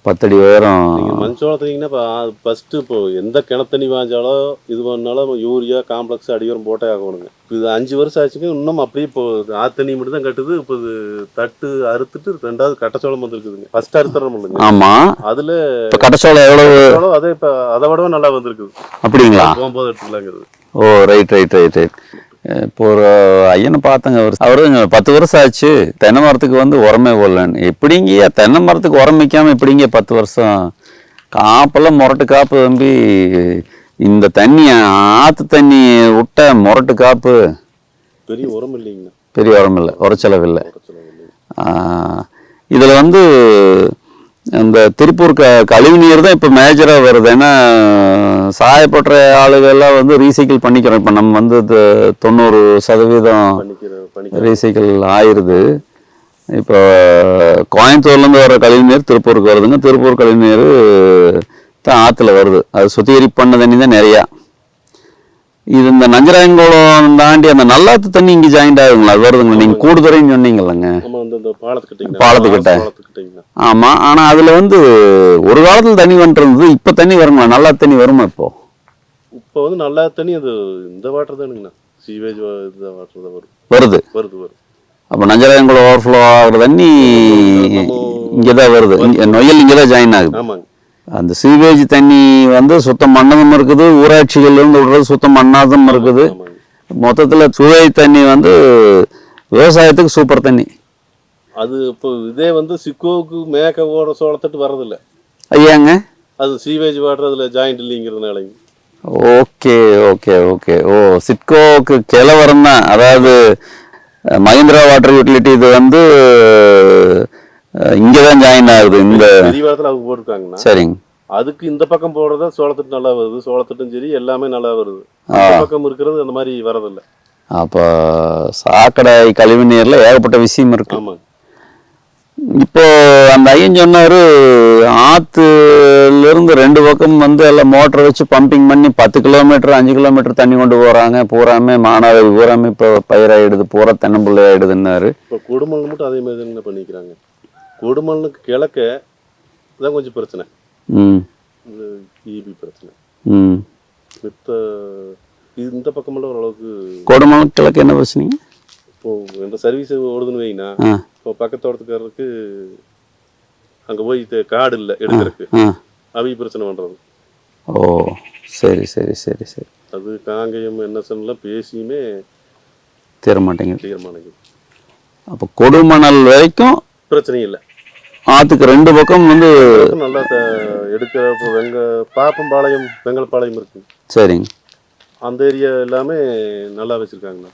10 அடி உயரம். மஞ்சோளத்தீங்கன்னா இப்போ ஃபஸ்ட்டு இப்போ எந்த கிணத்தண்ணி வாஞ்சாலும் இது பண்ணாலும் யூரியா காம்ப்ளெக்ஸ் அடியோரம் போட்டே ஆகணுங்க. இது 5 வருஷம் ஆச்சுங்க. இன்னும் அப்படியே இப்போ ஆத்தண்ணி மட்டும் தான் கட்டுது. இப்போ இது தட்டு அறுத்துட்டு 2வது கட்டச்சோளம் வந்துருக்குதுங்க. ஃபர்ஸ்ட் அறுத்துறோம் இல்லைங்க. ஆமா, அதுல கட்டச்சோளம் எவ்வளவு? அதே இப்போ அதை விட நல்லா வந்திருக்குது. அப்படிங்களா? 9 எடுத்துக்கலாங்கிறது. ஓ, ரைட். இப்போ ஒரு ஐயனை பார்த்தங்க. அவரு 10 வருஷம் ஆச்சு தென்னை மரத்துக்கு உரமே போடலன்னு. எப்படிங்க தென்னை மரத்துக்கு உரம் வைக்காம எப்படிங்க 10 வருஷம்? காப்பெல்லாம் முரட்டு காப்பு தம்பி. இந்த தண்ணி ஆத்து தண்ணி விட்ட முரட்டு காப்பு. பெரிய உரம் இல்லைங்கண்ணா. பெரிய உரம் இல்லை, உரச்செலவு இல்லை. இதுல இந்த திருப்பூர் கழிவு நீர் தான் இப்போ மேஜராக வருது. ஏன்னா சாயப்பட்ட ஆளுகள்லாம் ரீசைக்கிள் பண்ணிக்கிறோம். இப்போ நம்ம 90% ரீசைக்கிள் ஆயிடுது. இப்போ கோயம்புத்தூர்லேருந்து வர கழிவு நீர் திருப்பூருக்கு வருதுங்க. திருப்பூர் கழிவு நீர் தான் ஆற்றுல வருது. அது சுத்திகரிப்பு பண்ண தண்ணி தான் நிறையா. இது இந்த நஞ்சராயங்குளம் தாண்டி அந்த நல்லாத்து தண்ணி இங்கே ஜாயிண்ட் ஆகுங்களா? அது வருதுங்களா? நீங்கள் கூடுதுறைன்னு சொன்னீங்கல்லங்க, பாலத்துக்கிட்ட. ஆமா, ஆனா அதுல ஒரு காலத்துல தண்ணி வந்துருந்தது. இப்ப தண்ணி வருங்களா? நல்லா தண்ணி வருமா? இப்போ நல்லா தண்ணி அது இந்த வாட்டர் தானுங்கண்ணா. சீவேஜ் வாட்டர் தான் வருது. அப்ப நஞ்சராயங்குளம் ஓவர்ஃப்ளோ ஆகுற தண்ணி இங்கதான் வருது. நொயல் இங்கதான் ஜாயின் ஆகுது. ஆமாங்க. அந்த சீவேஜ் தண்ணி சுத்தம் பண்ணதும் இருக்குது, ஊராட்சிகள்ல இருந்து விடுறது சுத்தம் பண்ணாததும் இருக்குது. மொத்தத்துல சுவை தண்ணி விவசாயத்துக்கு சூப்பர் தண்ணி. அது இப்போ இதே வந்து சிக்கோவுக்கு மேக்க ஓடுற சோளத்தட்டு வர்றதில்ல. ஐயாங்க அது சீவேஜ் வாட்டர் அதில் ஜாயிண்ட் இல்லைங்கிறதுனாலங்க. Okay okay okay. ஓ, சிட்கோவுக்கு கிளவரம் தான். அதாவது மஹிந்திரா வாட்டர் யூட்டிலிட்டி இது வந்து இங்கே தான் ஜாயின் ஆகுது. இந்த பெரியவாரத்தில் அவங்க போட்டிருக்காங்கன்னா சரிங்க. அதுக்கு இந்த பக்கம் போடுறதா சோளத்தட்டு நல்லா வருது. சோளத்தட்டும் சரி எல்லாமே நல்லா வருது. இந்த பக்கம் இருக்கிறது அந்த மாதிரி வரதில்லை. அப்போ சாக்கடை கழிவு நீரில் ஏகப்பட்ட விஷயம் இருக்கு. ஆமாங்க. இப்போ அந்த ஐயன் சொன்னாரு, ஆற்றுலேருந்து 2 பக்கம் வந்து எல்லாம் மோட்டரை வச்சு பம்பிங் பண்ணி 10 கிலோமீட்டர் 5 கிலோமீட்டர் தண்ணி கொண்டு போகிறாங்க. பூராமே மானாவாரி பூராமே இப்போ பயிராயிடுது, பூரா தென்னம்பிள்ளை ஆயிடுதுன்னாரு. இப்போ கொடுமல் மட்டும் அதே மாதிரி தான் பண்ணிக்கிறாங்க. கொடுமலுக்கு கிழக்க தான் கொஞ்சம் பிரச்சனை. ஈபி பிரச்சனை. மித்த இந்த பக்கமெல்லாம் ஓரளவுக்கு. கொடுமல் கிழக்கு என்ன பிரச்சனைங்க? இப்போ இந்த சர்வீஸ் ஓடுதுன்னு வைங்கன்னா, இப்போ பக்கத்தோட்டத்துக்காரருக்கு அங்கே போய் காடு இல்லை எடுக்கிறதுக்கு, அவை பிரச்சனை பண்ணுறது. ஓ, சரி சரி சரி சரி. அது காங்கயம் என்எஸ்என்லாம் பேசியுமே தீர மாட்டேங்குது. அப்போ கொடுமணல் வரைக்கும் பிரச்சனை இல்லை. ஆற்றுக்கு 2 பக்கம் வந்து நல்லா எடுக்கிற. இப்போ பாப்பம்பாளையம் வெங்கலப்பாளையம் இருக்கு. சரிங்க. அந்த ஏரியா எல்லாமே நல்லா வச்சிருக்காங்கண்ணா.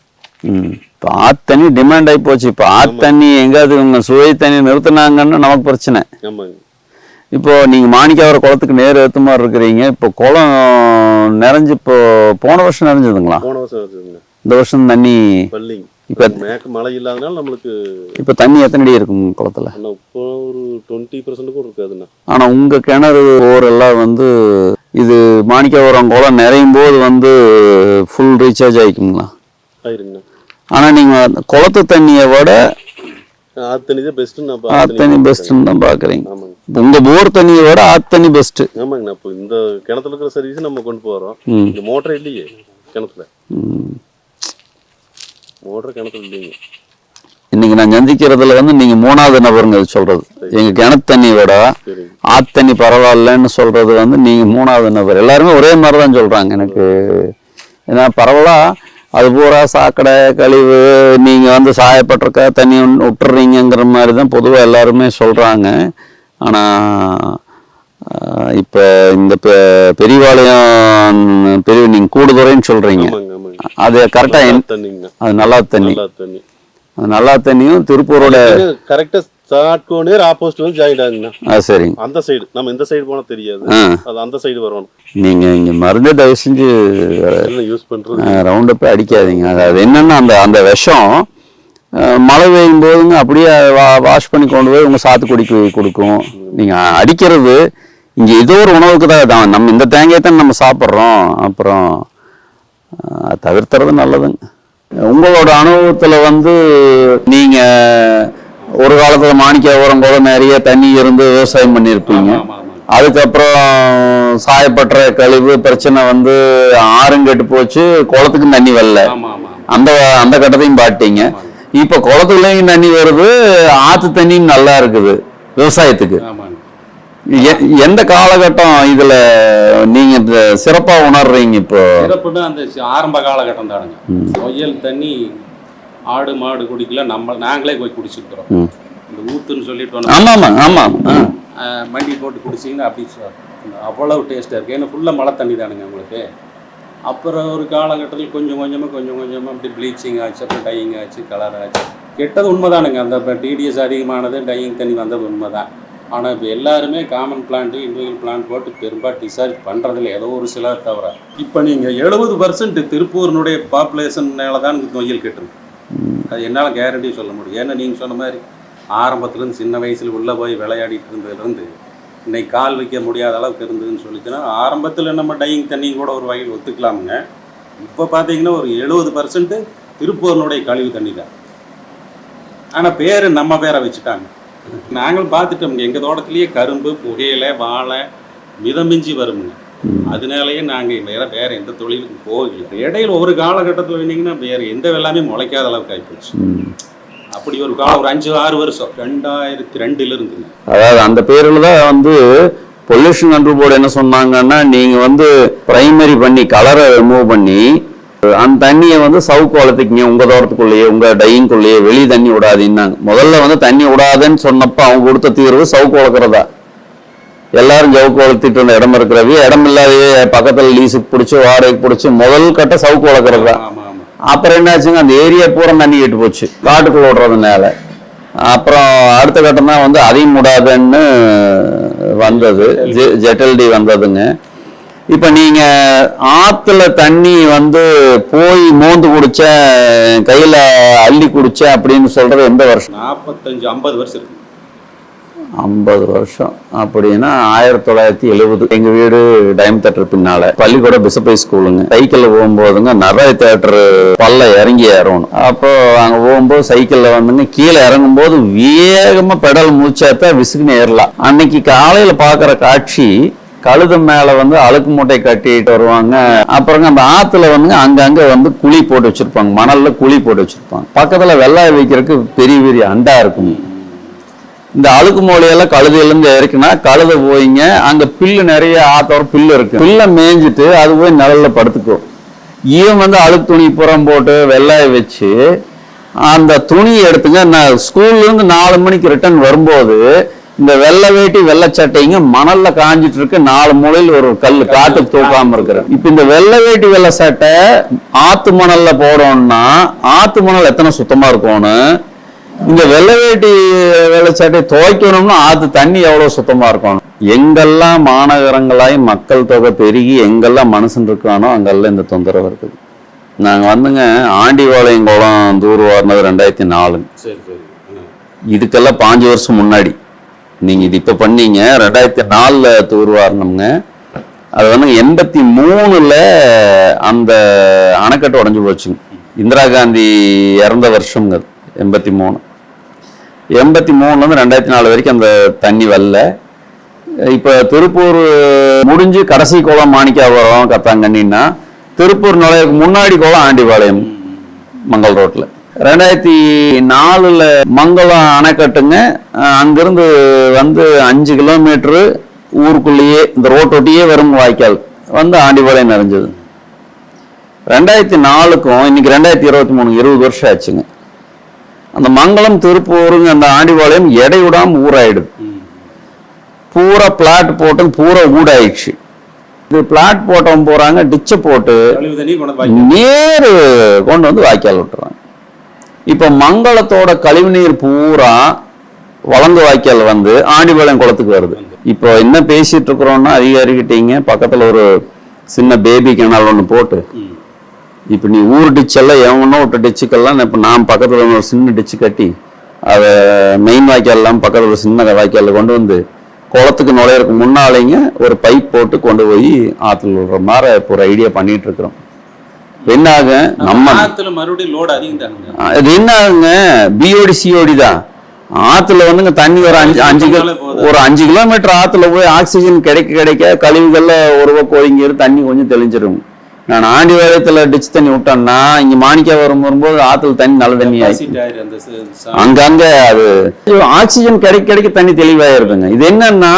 இப்போ ஆத்தண்ணி டிமாண்ட் ஆகி போச்சு. இப்போ ஆத்தண்ணி எங்காவது இவங்க சுவை தண்ணி நிறுத்தினாங்கன்னு நமக்கு பிரச்சனை. ஆமாங்க. இப்போ நீங்க மாணிக்காவர குளத்துக்கு நேர் ஏற்ற மாதிரி இருக்கிறீங்க. இப்போ குளம் நிறைஞ்சு இப்போ போன வருஷம் நிறைஞ்சதுங்களா? போன வருஷம் நிறைஞ்சதுங்க. இந்த வருஷம் தண்ணி பள்ளிங்க. இப்போ மேற்கு மழை இல்லாதனால நம்மளுக்கு. இப்போ தண்ணி எத்தனை அடி இருக்குங்க குளத்துல? இப்போ ஒரு 20% கூட இருக்காதுண்ணா. ஆனா உங்க கிணறு ஓரெல்லாம் வந்து இது மாணிக்காவரம் குளம் நிறையும் போது வந்து ஃபுல் ரீசார்ஜ் ஆயிக்குங்களா? ஆயிருங்கண்ணா. ஆனா நீங்க குளத்து தண்ணியை விட ஆத்தண்ணி தான் பெஸ்ட். ஆத்தண்ணி பெஸ்ட்னு தான் பாக்குறீங்க. உங்க போர் தண்ணியை விட ஆத்தண்ணி பெஸ்ட். ஆமாங்கண்ணா. இப்போ இந்த கிணத்துல இருக்கிற சர்வீஸ் நம்ம கொண்டு போறோம். இந்த மோட்டர் இல்லையே கிணத்துல. மோட்டர் கிணத்துல இல்லைங்க. இன்னைக்கு நான் சந்திக்கிறதுல வந்து நீங்க 3வது நபருங்க இது சொல்றது. எங்க கிணத்து தண்ணியை விட ஆத்தண்ணி பரவாயில்லன்னு சொல்றது வந்து நீங்க 3வது நபர். எல்லாருமே ஒரே மாதிரிதான் சொல்றாங்க எனக்கு. ஏன்னா பரவாயில்ல, அது பூரா சாக்கடை கழிவு, நீங்க வந்து சாயப்பட்டிருக்க தண்ணி விட்டுறீங்கிற மாதிரி தான் பொதுவாக எல்லாருமே சொல்றாங்க. ஆனா இப்ப இந்த பெரியவாளையம் நீங்க கூடுதுறைன்னு சொல்றீங்க, அது கரெக்டா? அது நல்லா தண்ணி. அது நல்லா தண்ணியும் திருப்பூரோட கரெக்டா சாட்கோனேர் ஆப்போசிட் வந்து ஜாயின் ஆகுங்கண்ணா. சரிங்க. அந்த சைடு நம்ம இந்த சைடு போனா தெரியாது. அது அந்த சைடு வரணும். நீங்க இங்க மருந்து தயவு செஞ்சு யூஸ் பண்றது ரவுண்ட் அப் அடிக்காதீங்க. அது என்னன்னா அந்த விஷம் மழை பெய்யும் போதுங்க அப்படியே வாஷ் பண்ணி கொண்டு போய் உங்க சாத்துக்குடிக்கு கொடுக்கும். நீங்க அடிக்கிறது இங்க ஏதோ ஒரு உணவுக்கு தான். நம்ம இந்த தேங்காயை தான் நம்ம சாப்பிட்றோம். அப்புறம் தவிர்த்துறது நல்லதுங்க. உங்களோட அனுபவத்துல வந்து நீங்க ஒரு காலத்துல மாணிக்காவரம் கூட நிறைய தண்ணி இருந்து விவசாயம் பண்ணியிருப்பீங்க. அதுக்கப்புறம் சாயப்பட்ட கழிவு பிரச்சனை வந்து ஆறும் கெட்டு போச்சு, குளத்துக்கும் தண்ணி வரல. அந்த கட்டத்தையும் பாட்டீங்க. இப்ப குளத்துலயும் தண்ணி வருது, ஆத்து தண்ணியும் நல்லா இருக்குது விவசாயத்துக்கு. எந்த காலகட்டம் இதுல நீங்க சிறப்பா உணர்றீங்க? இப்போ சிறப்புன்னா அந்த ஆரம்ப காலகட்டம் தானுங்க. நொய்யல் தண்ணி ஆடு மாடு குடிக்கல, நாங்களே போய் குடிச்சுக்கிறோம். இந்த ஊத்துன்னு சொல்லிட்டு மண்டி போட்டு குடிச்சிங்கன்னா அப்படி அவ்வளவு டேஸ்ட்டாக இருக்குது. ஏன்னா ஃபுல்லாக மழை தண்ணி தானுங்க உங்களுக்கு. அப்புறம் ஒரு காலகட்டத்தில் கொஞ்சம் கொஞ்சமாக அப்படி ப்ளீச்சிங் ஆச்சு, அப்புறம் டையிங் ஆச்சு, கலர் ஆச்சு. கெட்டது உண்மைதானுங்க. அந்த டிடிஎஸ் அதிகமானது, டையிங் தண்ணி வந்தது உண்மை தான். ஆனால் இப்போ எல்லாருமே காமன் பிளான்ட்டு இண்டிவிஜுவல் பிளான்ட் போட்டு பெரும்பாலும் டிசார்ஜ் பண்ணுறதில்ல, ஏதோ ஒரு சிலர் தவிர. இப்போ நீங்கள் 70% திருப்பூரினுடைய பாப்புலேஷன்னால தான் நொய்யல் கெட்டுருக்கு. அது என்னால் கேரண்டி சொல்ல முடியும். ஏன்னா நீங்கள் சொன்ன மாதிரி ஆரம்பத்துலேருந்து சின்ன வயசில் உள்ளே போய் விளையாடிட்டு இருந்ததுலேருந்து இன்னைக்கு கால் வைக்க முடியாத அளவுக்கு இருந்ததுன்னு சொல்லிச்சுன்னா, ஆரம்பத்தில் நம்ம டையிங் தண்ணியும் கூட ஒரு வகையில் ஒத்துக்கலாமுங்க. இப்போ பார்த்தீங்கன்னா ஒரு 70% திருப்பூரினுடைய கழிவு தண்ணி தான். ஆனால் பேர் நம்ம பேரை வச்சுட்டாங்க. நாங்களும் பார்த்துட்டோம்ங்க. எங்கள் தோட்டத்திலேயே கரும்பு, புகையிலை, வாழை மிதமிஞ்சி வருமுங்க. அதனாலேயே நாங்கள் வேற எந்த தொழிலுக்கும் போகல. இடையில ஒரு காலகட்டத்தில் வந்தீங்கன்னா வேறு எந்த வெள்ளாமே முளைக்காத அளவுக்கு ஆகிப்போச்சு. அப்படி ஒரு காலம் ஒரு 5-6 வருஷம் 2002 இருந்துங்க. அதாவது அந்த பேரில் தான் வந்து பொல்யூஷன் கண்ட்ரோல் போர்டு என்ன சொன்னாங்கன்னா, நீங்கள் வந்து பிரைமரி பண்ணி கலரை ரிமூவ் பண்ணி அந்த தண்ணியை வந்து சவுக்கு வளர்த்துக்கிங்க உங்க தோட்டத்துக்குள்ளேயே உங்க டையிங்குள்ளேயே வெளியே தண்ணி விடாதீன்னாங்க. முதல்ல வந்து தண்ணி விடாதுன்னு சொன்னப்ப அவங்க கொடுத்த தீர்வு சவுக்கு வளர்க்குறதா. எல்லாரும் சவுக்கு வளர்த்திட்டு இருந்த இடம் இருக்கிறவே இடம் இல்லாதே பக்கத்துல லீஸுக்கு பிடிச்சி வாடகைக்கு பிடிச்சி முதல் கட்ட சவுக்கு வளர்க்குறதா. அப்புறம் என்னாச்சுங்க, அந்த ஏரியா பூரா தண்ணி கேட்டு போச்சு காட்டுக்குள்ள விடுறதுனால. அப்புறம் அடுத்த கட்டம் தான் வந்து அதையும் விடாதுன்னு வந்தது, ஜெட்டல்டி வந்ததுங்க. இப்ப நீங்க ஆத்துல தண்ணி வந்து போய் மோந்து குடிச்ச கையில அள்ளி குடிச்ச அப்படின்னு சொல்றது எந்த வருஷம்? 45-50 வருஷம் இருக்கு. 50 வருஷம் அப்படின்னா 1970. எங்க வீடு டைம் தேட்டர் பின்னால பள்ளிக்கூட பிசப்பை ஸ்கூலுங்க. சைக்கிள்ல போகும்போதுங்க நிறைய தேட்டர் பல்ல இறங்கி ஏறணும். அப்போ அங்க போகும்போது சைக்கிள்ல வந்துங்க கீழே இறங்கும் போது வேகமா பெடல் மூச்சாத்தான் விசுக்குன்னு ஏறலாம். அன்னைக்கு காலையில பாக்குற காட்சி, கழுத மேல வந்து அழுக்கு மூட்டை கட்டிட்டு வருவாங்க. அப்புறம் அந்த ஆத்துல வந்து அங்கங்க வந்து குழி போட்டு வச்சிருப்பாங்க, மணல்ல குழி போட்டு வச்சிருப்பாங்க. பக்கத்துல வெள்ளாய வைக்கிறதுக்கு பெரிய பெரிய அண்டா இருக்கும். இந்த அழுக்கு மூலையெல்லாம் கழுதையிலேருந்து இறக்குனா கழுதை போயிங்க அங்க பில்லு நிறைய ஆத்தோட பில்லு இருக்கு. பில்லை மேய்ஞ்சிட்டு அது போய் நிழல்ல படுத்துக்கும். இவன் வந்து அழுக்கு துணி புறம் போட்டு வெள்ளாய வச்சு அந்த துணியை எடுத்துங்க. நான் ஸ்கூல்ல இருந்து 4 மணிக்கு ரிட்டர்ன் வரும்போது இந்த வெள்ளை வேட்டி வெள்ளை சட்டைங்க மணல்ல காஞ்சிட்டு இருக்கு. 4 மூலையில் ஒரு கல் காத்துக்கு தூக்காம இருக்கிற. இப்ப இந்த வெள்ளை வேட்டி வெள்ளை சட்டை ஆத்து மணல்ல போடணும்னா ஆத்து மணல் எத்தனை சுத்தமா இருக்கணும். இந்த வெள்ளை வேட்டி வெள்ளை சட்டை துவைக்கணும்னா ஆத்து தண்ணி எவ்வளவு சுத்தமா இருக்கணும். எங்கெல்லாம் மாநகரங்களாய் மக்கள் தொகை பெருகி எங்கெல்லாம் மனுஷன் இருக்கானோ அங்கெல்லாம் இந்த தொந்தரவு இருக்குது. நாங்க வந்துங்க ஆண்டிபாளையம் குளம் தூர்வாரினது 2004. இதுக்கெல்லாம் 5 வருஷம் முன்னாடி. நீங்க இது இப்ப பண்ணீங்க 2004 தூர்வாரினோம்ங்க. அது வந்து 83 அந்த அணைக்கட்டு உடஞ்சு போச்சுங்க. இந்திரா காந்தி இறந்த வருஷம்ங்க 83. 83 2004 வரைக்கும் அந்த தண்ணி வரல. இப்ப திருப்பூர் முடிஞ்சு கடைசி குளம் மாணிக்காபுரம் கத்தாங்கண்ணின்னா திருப்பூர் நுழைவுக்கு முன்னாடி குளம் ஆண்டிபாளையம் மங்கள் ரோட்ல. 2004 மங்களம் அணைக்கட்டுங்க. அங்கிருந்து வந்து 5 கிலோமீட்டரு ஊருக்குள்ளேயே இந்த ரோட்டொட்டியே வரும் வாய்க்கால் வந்து ஆண்டிபாளையம் நிறைஞ்சது. 2004க்கும் இன்னைக்கு 2023 20 வருஷம் ஆச்சுங்க. அந்த மங்களம் திருப்பூருங்க அந்த ஆண்டிபாளையம் எடை விடாம ஊராயிடுது. பூரா பிளாட் போட்டு பூரா ஊடாயிடுச்சு. இது பிளாட் போட்டவங்க போறாங்க டிச்சை போட்டு நேரு கொண்டு வந்து வாய்க்கால் விட்டுறாங்க. இப்ப மங்களத்தோட கழிவுநீர் பூரா வளர்ந்து வாய்க்கால் வந்து ஆண்டிபாளையம் குளத்துக்கு வருது. இப்போ என்ன பேசிட்டு இருக்கிறோம்னா அதிகாரிகிட்டீங்க பக்கத்துல ஒரு சின்ன பேபி கிணல் ஒண்ணு போட்டு இப்ப நீ ஊர் டிச்செல்லாம் எவனோ விட்ட டிச்சுக்கெல்லாம் இப்ப நான் பக்கத்துல ஒரு சின்ன டிச்சு கட்டி அதை மெயின் வாய்க்கால்லாம் பக்கத்துல சின்ன வாய்க்கால கொண்டு வந்து குளத்துக்கு நுழையிறதுக்கு முன்னாலேங்க ஒரு பைப் போட்டு கொண்டு போய் ஆத்துல விடுற மாதிரி இப்போ ஒரு ஐடியா பண்ணிட்டு இருக்கிறோம். என்ன ஆகுங்க நம்ம மறுபடியும் லோடு அதிகம். இது என்ன ஆகுங்க பிஓடி சிஓடி தான். ஆத்துல வந்துங்க தண்ணி ஒரு 5 கிலோமீட்டர் ஆத்துல போய் ஆக்சிஜன் கிடைக்க கழிவுகள்ல ஒரு பக்கம் ஒதுங்கிரு தண்ணி கொஞ்சம் தெளிஞ்சிடும். நான் ஆண்டிபாளையத்துல டிச்சு தண்ணி விட்டேன்னா இங்க மாணிக்கா வரும்போது ஆத்துல தண்ணி நல்ல தண்ணி ஆயிடுச்சு. அங்கங்க அது ஆக்சிஜன் கிடைக்க தண்ணி தெளிவாயிருதுங்க. இது என்னன்னா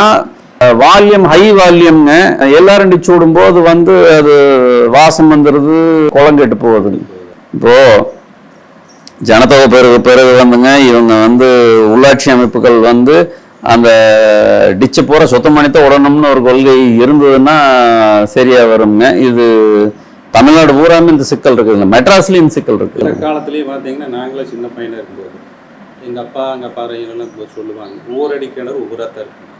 வால்யூம் ஹை வால்யூம்ங்க. எல்லாரும் டிச்சு விடும் போது வந்து அது வாசம் வந்துடுது, குளம் கெட்டு போகுது. இப்போ ஜனத்தொகை பிறகு வந்துங்க இவங்க வந்து உள்ளாட்சி அமைப்புகள் வந்து அந்த டிச்சை பூரா சுத்தம் பண்ணித்தான் விடணும்னு ஒரு கொள்கை இருந்ததுன்னா சரியா வருங்க. இது தமிழ்நாடு பூராமே இந்த சிக்கல் இருக்குதுங்க. மெட்ராஸ்லயும் இந்த சிக்கல் இருக்கு. காலத்திலேயே பார்த்தீங்கன்னா நாங்களே சின்ன பையனா இருக்கும்போது எங்க அப்பா பறையெல்லாம் சொல்லுவாங்க ஊரடி கிணறு உபராத்தா இருக்கு.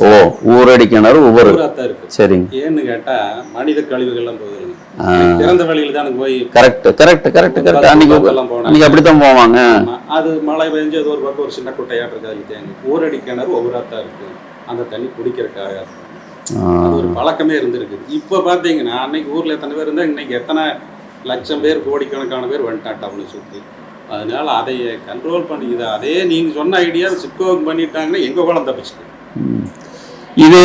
ஓ ஊரடி கிணறு உபராத்தா இருக்கு. சரிங்க. ஏன்னு கேட்டா மனித கழிவுகள்லாம் போகுது. திறந்த வழியில தான் போய் கரெக்ட் அன்னைக்கு அப்படித்தான் போவாங்க. அது மழை பெஞ்சு அது ஒரு பக்கம் ஒரு சின்ன குட்டையாட்டு இருக்கு. அதுல தேங்க ஊரடி கிணறு உபராத்தா இருக்கு. அந்த தண்ணி குடிக்கிறதுக்காக ஒரு பழக்கமே இருந்திருக்கு. இப்ப பாத்தீங்கன்னா அன்னைக்கு ஊர்ல எத்தனை பேர் இருந்தா இன்னைக்கு எத்தனை லட்சம் பேர் கோடிக்கணக்கான பேர் வந்துட்டான் டவுனை சுற்றி. அதனால அதை கண்ட்ரோல் பண்ணிக்குது. அதே நீங்க சொன்ன ஐடியா சிக்கோக்கு பண்ணிட்டாங்கன்னா எங்க குளம் தப்பிச்சுட்டு. இது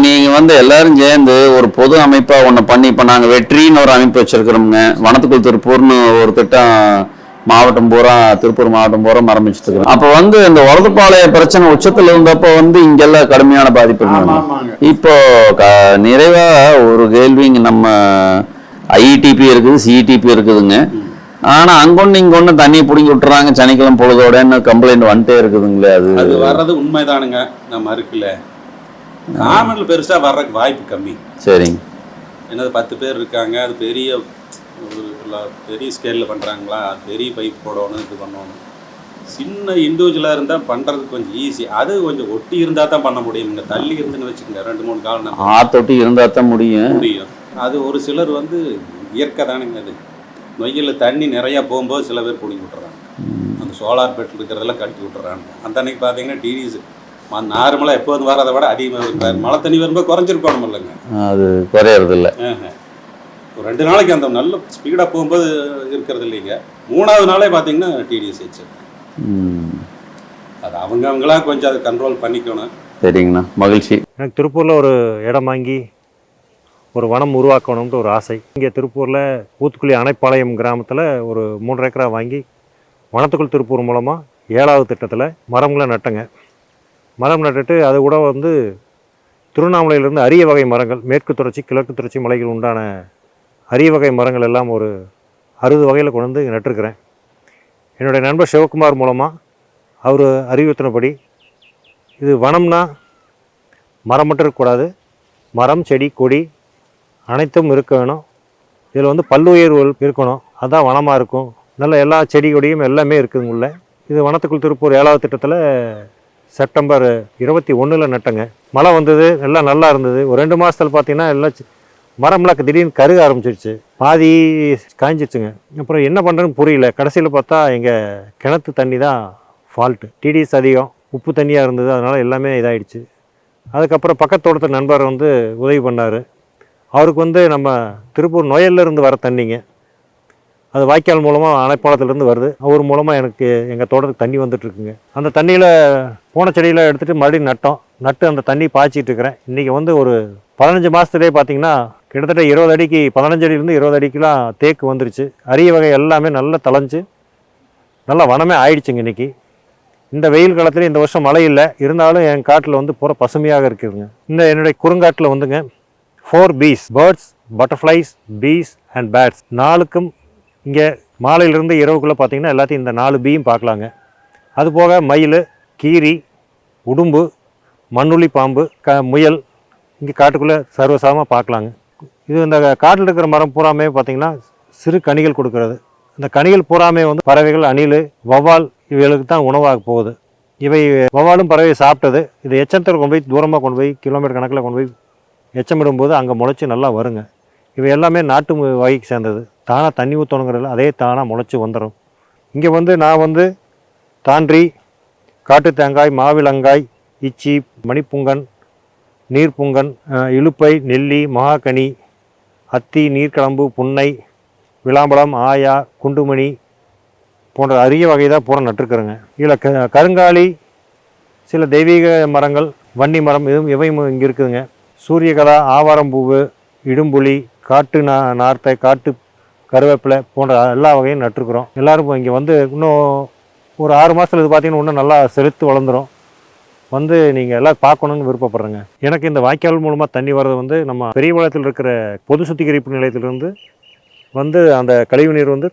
நீங்க வந்து எல்லாரும் சேர்ந்து ஒரு பொது அமைப்பா ஒண்ணு பண்ணி இப்ப நாங்க வெற்றின்னு ஒரு அமைப்பு வச்சிருக்கிறோம்ங்க. வனத்துக்குள் திருப்பூர்னு ஒரு திட்டம் மாவட்டம் பூரா திருப்பூர் மாவட்டம் பூரா ஆரம்பிச்சுட்டு இருக்கிறோம். அப்ப வந்து இந்த வரதுப்பாளைய பிரச்சனை உச்சத்துல இருந்தப்ப வந்து இங்கெல்லாம் கடுமையான பாதிப்பு இருந்தாங்க. இப்போ நிறைவா ஒரு கேள்வி நம்ம ஐஇடிபி இருக்குது, சிஇடிபி இருக்குதுங்க. ஆனா அங்கொன்னு இங்கொன்னு தண்ணி பிடிங்கி விட்டுறாங்க சனிக்கிழமை பொழுதோடன்னு கம்ப்ளைண்ட் வந்துட்டே இருக்குதுங்களே. அது வர்றது உண்மைதானுங்க. நம்ம இருக்குல்ல காமன்ல பெருசா வர்றதுக்கு வாய்ப்பு கம்மி. சரிங்க. என்னது 10 பேர் இருக்காங்க, அது பெரிய ஸ்கேலில் பண்ணுறாங்களா, பெரிய பைப் போடணும், இது பண்ணணும். சின்ன இண்டிவிஜுவலாக இருந்தால் பண்ணுறதுக்கு கொஞ்சம் ஈஸி. அது கொஞ்சம் ஒட்டி இருந்தால் தான் பண்ண முடியும். இங்கே தள்ளி இருந்துன்னு வச்சுக்கோங்க, 2-3 காலம் ஆத்தொட்டி இருந்தால் தான் முடியும். அது ஒரு சிலர் வந்து இயற்கை தானுங்க. அது நொய்யில் தண்ணி நிறையா போகும்போது சில பேர் பிடிங்கி விட்டுறாங்க. அந்த சோலார் பெட்டில் இருக்கிறதெல்லாம் கட்டி விட்டுறாங்க. அந்த அன்னைக்கு பார்த்தீங்கன்னா டிடிஎஸ் நார்மலாக எப்போதும் வரதை விட அதிகமாக மழை தண்ணி வரும்போது குறைஞ்சிருக்கணும் இல்லைங்க, அது குறையறது இல்லை. ஒரு 2 நாளைக்கு அந்த நல்ல ஸ்பீடாக போகும்போது இருக்கிறது இல்லைங்க. 3ஆவது நாளே பார்த்தீங்கன்னா டிடிஎஸ் ஆச்சு. அது அவங்களா கொஞ்சம் அதை கண்ட்ரோல் பண்ணிக்கணும். சரிங்கண்ணா, மகிழ்ச்சி. எனக்கு திருப்பூரில் ஒரு இடம் வாங்கி ஒரு வனம் உருவாக்கணும்னு ஒரு ஆசை. இங்கே திருப்பூரில் ஊத்துக்குழி அணைப்பாளையம் கிராமத்தில் ஒரு 3 ஏக்கரா வாங்கி வனத்துக்குள் திருப்பூர் மூலமாக 7வது திட்டத்தில் மரங்களை நட்டங்க. மரம் நட்டுட்டு அது கூட வந்து திருவண்ணாமலையிலேருந்து அரிய வகை மரங்கள், மேற்கு தொடர்ச்சி கிழக்கு தொடர்ச்சி மலைகள் உண்டான அரிய வகை மரங்கள் எல்லாம் ஒரு 60 வகையில் கொண்டு வந்து நட்டுருக்கிறேன். என்னுடைய நண்பர் சிவகுமார் மூலமாக அவர் அறிவுறுத்தினபடி இது வனம்னா மரம் மட்டும் இருக்கக்கூடாது, மரம் செடி கொடி அனைத்தும் இருக்க வேணும். இதில் வந்து பல்லுயிர்கள் இருக்கணும், அதுதான் வனமாக இருக்கும். நல்ல எல்லா செடி கொடியும் எல்லாமே இருக்குதுங்குள்ள. இது வனத்துக்குள் திருப்பூர் 7வது திட்டத்தில் செப்டம்பர் 21 நட்டங்க. மழை வந்தது, எல்லாம் நல்லா இருந்தது. ஒரு 2 மாதத்தில் பார்த்தீங்கன்னா எல்லாம் மரம்லாம் திடீர்னு கருக ஆரம்பிச்சிருச்சு, பாதி காய்ஞ்சிருச்சுங்க. அப்புறம் என்ன பண்ணுறதுன்னு புரியல. கடைசியில் பார்த்தா எங்கள் கிணத்து தண்ணி தான் ஃபால்ட்டு. டிடிஎஸ் அதிகம், உப்பு தண்ணியாக இருந்தது, அதனால் எல்லாமே இதாகிடுச்சு. அதுக்கப்புறம் பக்கத்தோட்டத்து நண்பர் வந்து உதவி பண்ணார். அவருக்கு வந்து நம்ம திருப்பூர் நொயல்லேருந்து வர தண்ணிங்க, அது வாய்க்கால் மூலமாக அணைப்பாளத்துலேருந்து வருது. அவர் மூலமாக எனக்கு எங்கள் தோட்டத்துக்கு தண்ணி வந்துட்டுருக்குங்க. அந்த தண்ணியில் போன செடியில் எடுத்துகிட்டு மறுபடியும் நட்டு அந்த தண்ணி பாய்ச்சிட்டு இருக்கிறேன். இன்றைக்கி வந்து ஒரு 15 மாதத்துலேயே பார்த்தீங்கன்னா கிட்டத்தட்ட 20 அடிக்கு 15 அடியிலேருந்து 20 அடிக்கெலாம் தேக்கு வந்துருச்சு. அரிய வகை எல்லாமே நல்லா தளைஞ்சு நல்லா வனமே ஆயிடுச்சுங்க. இன்றைக்கி இந்த வெயில் காலத்தில் இந்த வருஷம் மழை இல்லை, இருந்தாலும் என் காட்டில் வந்து பூரா பசுமையாக இருக்குதுங்க. இந்த என்னுடைய குறுங்காட்டில் வந்துங்க 4 bees, birds, butterflies, bees and bats 4க்கும் இங்கே மாலையிலிருந்து இரவுக்குள்ளே பார்த்தீங்கன்னா எல்லாத்தையும் இந்த 4 பீயும் பார்க்கலாங்க. அதுபோக மயில், கீரி, உடும்பு, மண்ணுளி பாம்பு, முயல் இங்கே காட்டுக்குள்ளே சர்வசாதமாக பார்க்கலாங்க. இது இந்த காட்டில் இருக்கிற மரம் பூராமே பார்த்திங்கன்னா சிறு கனிகள் கொடுக்கறது. இந்த கனிகள் பூராமே வந்து பறவைகள், அணில், வௌவால் இவைகளுக்கு தான் உணவாக போகுது. இவை வௌவாலும் பறவை சாப்பிட்டது. இது எச்சத்தில் கொண்டு போய் தூரமாக கொண்டு போய் கிலோமீட்டர் கணக்கில் கொண்டு போய் எச்சமிடும்போது அங்கே முளைச்சி நல்லா வருங்க. இவை எல்லாமே நாட்டு வகைக்கு சேர்ந்தது. தானாக தண்ணி ஊற்றணுங்கிறதுல அதே தானாக முளைச்சி வந்துடும். இங்கே வந்து நான் வந்து தான்றி, காட்டு தேங்காய், மாவிலங்காய், இச்சி, மணிப்புங்கன், நீர்ப்புங்கன், இலுப்பை, நெல்லி, மகாக்கனி, அத்தி, நீர்க்கிழம்பு, புன்னை, விளாம்பழம், ஆயா, குண்டுமணி போன்ற அரிய வகை தான் பூரா நட்டுருக்குறேங்க. இதில் கருங்காலி, சில தெய்வீக மரங்கள், வன்னி மரம் இவையும் இங்கே இருக்குதுங்க. சூரியகதா, ஆவாரம்பூவு, இடும்புலி, காட்டு நார்த்தை, காட்டு கருவேப்பிலை போன்ற எல்லா வகையும் நட்டுருக்குறோம். எல்லோரும் இங்கே வந்து இன்னும் ஒரு 6 மாதத்தில் இது பார்த்திங்கன்னா இன்னும் நல்லா செலுத்து வளர்ந்துடும். வந்து நீங்கள் எல்லாம் பார்க்கணுன்னு விருப்பப்படுறேங்க. எனக்கு இந்த வாய்க்கால் மூலமாக தண்ணி வர்றது வந்து நம்ம பெரியபாளையத்தில் இருக்கிற பொது சுத்திகரிப்பு நிலையத்திலிருந்து வந்து அந்த கழிவு நீர் வந்து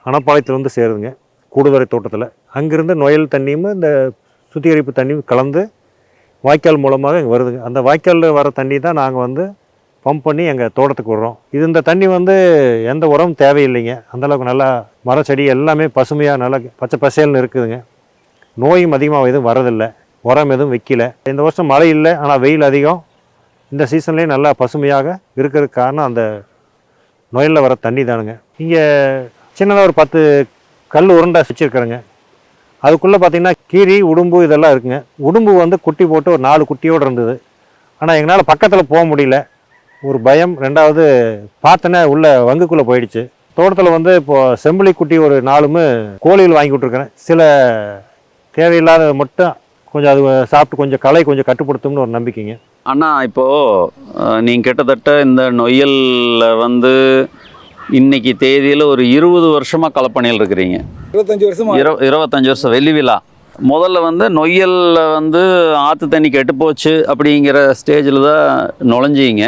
அணைப்பாளையத்தில் வந்து சேருதுங்க, கூடுதுறை தோட்டத்தில். அங்கேருந்து நொயல் தண்ணியும் இந்த சுத்திகரிப்பு தண்ணியும் கலந்து வாய்க்கால் மூலமாக இங்கே வருதுங்க. அந்த வாய்க்காலில் வர தண்ணி தான் நாங்கள் வந்து பம்ப் பண்ணி எங்கள் தோட்டத்துக்கு விடுறோம். இந்த தண்ணி வந்து எந்த உரமும் தேவையில்லைங்க. அந்தளவுக்கு நல்லா மர செடி எல்லாமே பசுமையாக நல்லா பச்சை பசேல்னு இருக்குதுங்க. நோயும் அதிகமாக எதுவும் வரதில்லை, உரம் எதுவும் வைக்கல. இந்த வருஷம் மழை இல்லை, ஆனால் வெயில் அதிகம். இந்த சீசன்லேயே நல்லா பசுமையாக இருக்கிறதுக்கு காரணம் அந்த நொயலில் வர தண்ணி தானுங்க. இங்கே சின்னதாக ஒரு 10 கல் உருண்டை வச்சுருக்குறேங்க. அதுக்குள்ளே பார்த்திங்கன்னா கீரி, உடும்பு இதெல்லாம் இருக்குங்க. உடும்பு வந்து குட்டி போட்டு ஒரு 4 குட்டியோடு இருந்தது. ஆனால் எங்களால் பக்கத்தில் போக முடியல, ஒரு பயம். 2வது பார்த்தோன்னே உள்ள வங்குக்குள்ளே போயிடுச்சு. தோட்டத்தில் வந்து இப்போது செம்பிளி குட்டி ஒரு 4 கோழிகள் வாங்கி விட்ருக்குறேன். சில தேவையில்லாத மட்டும் கொஞ்சம் அது சாப்பிட்டு கொஞ்சம் களை கொஞ்சம் கட்டுப்படுத்தும்னு ஒரு நம்பிக்கைங்க. அண்ணா, இப்போது நீங்கள் கிட்டத்தட்ட இந்த நொய்யலில் வந்து இன்னைக்கு தேதியில் ஒரு 20 வருஷமாக களப்பணியில் இருக்கிறீங்க. 25 வருஷம் 25 வருஷம் வெள்ளி விழா. முதல்ல வந்து நொய்யலில் வந்து ஆற்று தண்ணி கெட்டு போச்சு அப்படிங்கிற ஸ்டேஜில் தான் நுழைஞ்சிங்க.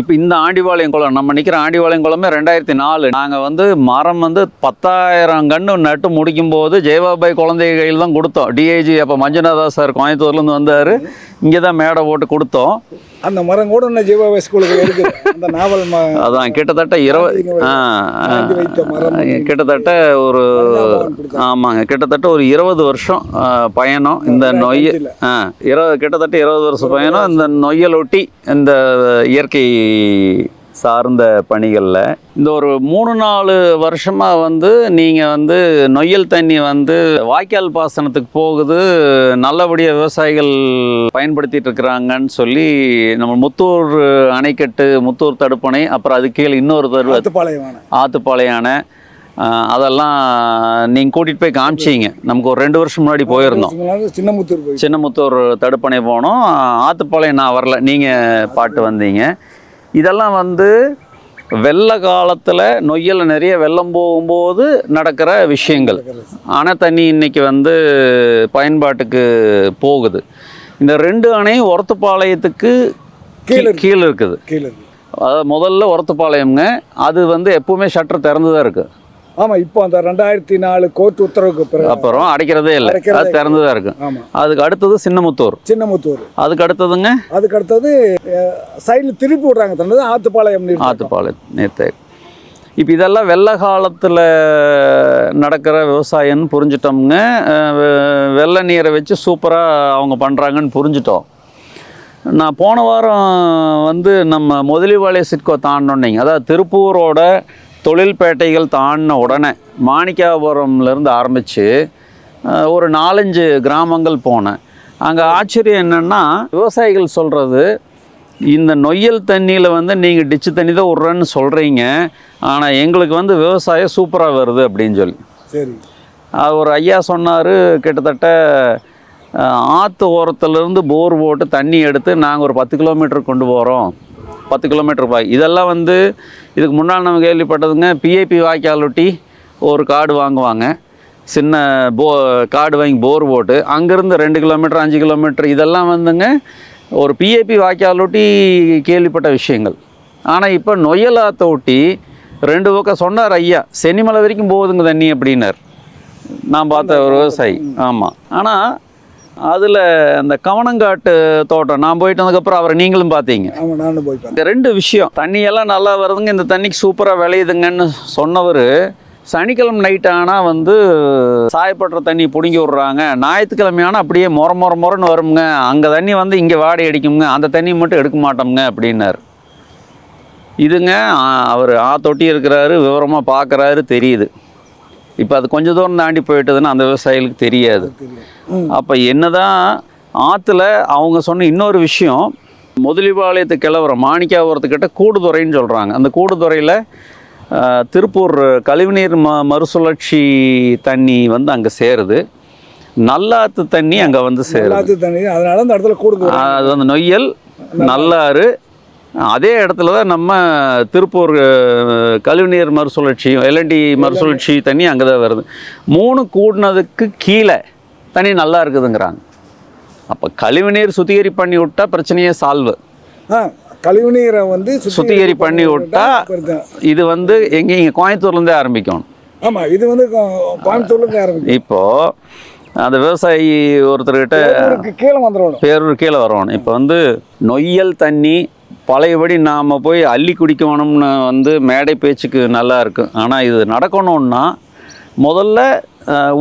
இப்போ இந்த ஆண்டிபாளையம் குளம், நம்ம நிற்கிற ஆண்டிபாளையம் குளமே 2004. நாங்கள் வந்து மரம் வந்து 10,000 கன்று நட்டு முடிக்கும்போது ஜெயபாபாய் குழந்தை கையில் தான் கொடுத்தோம். டிஐஜி அப்போ மஞ்சுநாதா சார் கோயம்புத்தூர்லேருந்து வந்தார், இங்கே தான் மேடை போட்டு கொடுத்தோம். அந்த மரம் கூட என்ன ஜீவாபாய் ஸ்கூலுக்கு இருக்குது. அந்த நாவல் அதான் கிட்டத்தட்ட 20 கிட்டத்தட்ட ஒரு ஆமாங்க கிட்டத்தட்ட ஒரு 20 வருஷம் பயணம் இந்த நொய்யல். கிட்டத்தட்ட 20 வருஷம் பயணம் இந்த நொய்யலொட்டி இந்த இயற்கை சார்ந்த பணிகளில். இந்த ஒரு 3-4 வருஷமாக வந்து நீங்கள் வந்து நொய்யல் தண்ணி வந்து வாய்க்கால் பாசனத்துக்கு போகுது, நல்லபடியாக விவசாயிகள் பயன்படுத்திட்டு இருக்கிறாங்கன்னு சொல்லி நம்ம முத்தூர் அணைக்கட்டு, முத்தூர் தடுப்பணை, அப்புறம் அது கீழே இன்னொரு ஆத்துப்பாளையம் அணை, அதெல்லாம் நீங்கள் கூட்டிகிட்டு போய் காமிச்சிங்க. நமக்கு ஒரு 2 வருஷம் முன்னாடி போயிருந்தோம். சின்னமுத்தூர் தடுப்பணை போனோம். ஆத்துப்பாளையம் நான் வரல, நீங்கள் பாட்டு வந்தீங்க. இதெல்லாம் வந்து வெள்ள காலத்தில் நொய்யல் நிறைய வெள்ளம் போகும்போது நடக்கிற விஷயங்கள். அணை தண்ணி இன்னைக்கு வந்து பயன்பாட்டுக்கு போகுது. இந்த 2 அணையும் ஒரத்துப்பாளையத்துக்கு கீழே இருக்குது. அதாவது முதல்ல ஒரத்துப்பாளையம்ங்க, அது வந்து எப்பவுமே ஷட்டர் திறந்து தான் இருக்குது. ஆமாம், இப்போ அந்த 2004 கோர்ட் உத்தரவுக்கு அப்புறம் அடைக்கிறதே இல்லை, அது திறந்து தான் இருக்கு. அதுக்கு அடுத்தது சின்னமுத்தூர். அதுக்கு அடுத்ததுங்க, அதுக்கு அடுத்தது சைடில் திருப்பி விட்றாங்க ஆத்துப்பாளையம் நேற்று. இப்போ இதெல்லாம் வெள்ள காலத்தில் நடக்கிற விவசாயம்னு புரிஞ்சிட்டோம்ங்க. வெள்ள நீரை வச்சு சூப்பராக அவங்க பண்ணுறாங்கன்னு புரிஞ்சிட்டோம். நான் போன வாரம் வந்து நம்ம முதலிவாளைய சிட்கோ தாண்டினோன்னீங்க, அதாவது திருப்பூரோட தொழில்பேட்டைகள் தாண்டின உடனே மாணிக்காபுரம்லேருந்து ஆரம்பித்து ஒரு 4-5 கிராமங்கள் போனேன். அங்கே ஆச்சரியம் என்னென்னா, விவசாயிகள் சொல்கிறது, இந்த நொய்யல் தண்ணியில் வந்து நீங்கள் டிச்சு தண்ணி தான் விட்றேன்னு சொல்கிறீங்க, ஆனால் எங்களுக்கு வந்து விவசாயம் சூப்பராக வருது அப்படின்னு சொல்லி. சரி, ஒரு ஐயா சொன்னார், கிட்டத்தட்ட ஆற்று ஓரத்துலேருந்து போர் போட்டு தண்ணி எடுத்து நாங்கள் ஒரு 10 கிலோமீட்டர் கொண்டு போகிறோம். 10 கிலோமீட்டர் பாய். இதெல்லாம் வந்து இதுக்கு முன்னால் நம்ம கேள்விப்பட்டதுங்க, பிஐபி வாய்க்கால் ஒட்டி ஒரு காடு வாங்குவாங்க, சின்ன காடு வாங்கி போர் போட்டு அங்கேருந்து 2 கிலோமீட்டர் 5 கிலோமீட்டர், இதெல்லாம் வந்துங்க ஒரு பிஐபி வாய்க்கால் ஒட்டி கேள்விப்பட்ட விஷயங்கள். ஆனால் இப்போ நொய்யல் ஆற்றை ஒட்டி 2 பக்கம் சொன்னார் ஐயா, சென்னிமலை வரைக்கும் போகுதுங்க தண்ணி அப்படின்னார். நான் பார்த்த ஒரு விவசாயி. ஆமாம், ஆனால் அதில் அந்த கவனங்காட்டு தோட்டம் நான் போயிட்டு வந்ததுக்கப்புறம் அவரை நீங்களும் பார்த்தீங்க. இந்த 2 விஷயம், தண்ணியெல்லாம் நல்லா வருதுங்க, இந்த தண்ணிக்கு சூப்பராக விளையுதுங்கன்னு சொன்னவர், சனிக்கிழமை நைட் ஆனால் வந்து சாயப்படுற தண்ணி பிடுங்கி விட்றாங்க, ஞாயிற்றுக்கிழமை ஆனால் அப்படியே மொரன்னு வருங்க, அங்கே தண்ணி வந்து இங்கே வாடகை அடிக்குங்க, அந்த தண்ணி மட்டும் எடுக்க மாட்டோம்ங்க அப்படின்னார். இதுங்க அவர் ஆத்தொட்டி இருக்கிறாரு, விவரமாக பார்க்குறாரு, தெரியுது. இப்போ அது கொஞ்சம் தூரம் தாண்டி போயிட்டதுன்னா அந்த விவசாயிகளுக்கு தெரியாது. அப்போ என்னதான் ஆற்றுல அவங்க சொன்ன இன்னொரு விஷயம், முதலிபாளையத்து கிளவுற மாணிக்காபுரத்துக்கிட்ட கூடுதுறைன்னு சொல்கிறாங்க. அந்த கூடுதுறையில் திருப்பூர் கழிவுநீர் மறுசுழற்சி தண்ணி வந்து அங்கே சேருது, நல்லாத்து தண்ணி அங்கே வந்து சேருது. அதனால அந்த இடத்துல கூடுதுறை, அது வந்து நொய்யல் நல்லாறு. அதே இடத்துல தான் நம்ம திருப்பூர் கழிவுநீர் மறுசுழற்சியும் எல்என்டி மறுசுழற்சி தண்ணி அங்கே தான் வருது. 3 கூடினதுக்கு கீழே தண்ணி நல்லா இருக்குதுங்கிறாங்க. அப்போ கழிவுநீர் சுத்திகரி பண்ணி விட்டா பிரச்சனையே சால்வு. கழிவுநீரை வந்து சுத்திகரி பண்ணி விட்டா இது வந்து இங்கே கோயம்புத்தூர்லேருந்தே ஆரம்பிக்கணும். ஆமாம், இது வந்து கோயம்புத்தூர்லேருந்தே ஆரம்பிக்கும். இப்போது அந்த விவசாயி ஒருத்தர்கிட்ட பேரூர் கீழே வரணும். இப்போ வந்து நொய்யல் தண்ணி பழையபடி நாம் போய் அள்ளி குடிக்கணும்னு வந்து மேடை பேச்சுக்கு நல்லா இருக்கும். ஆனால் இது நடக்கணும்னா முதல்ல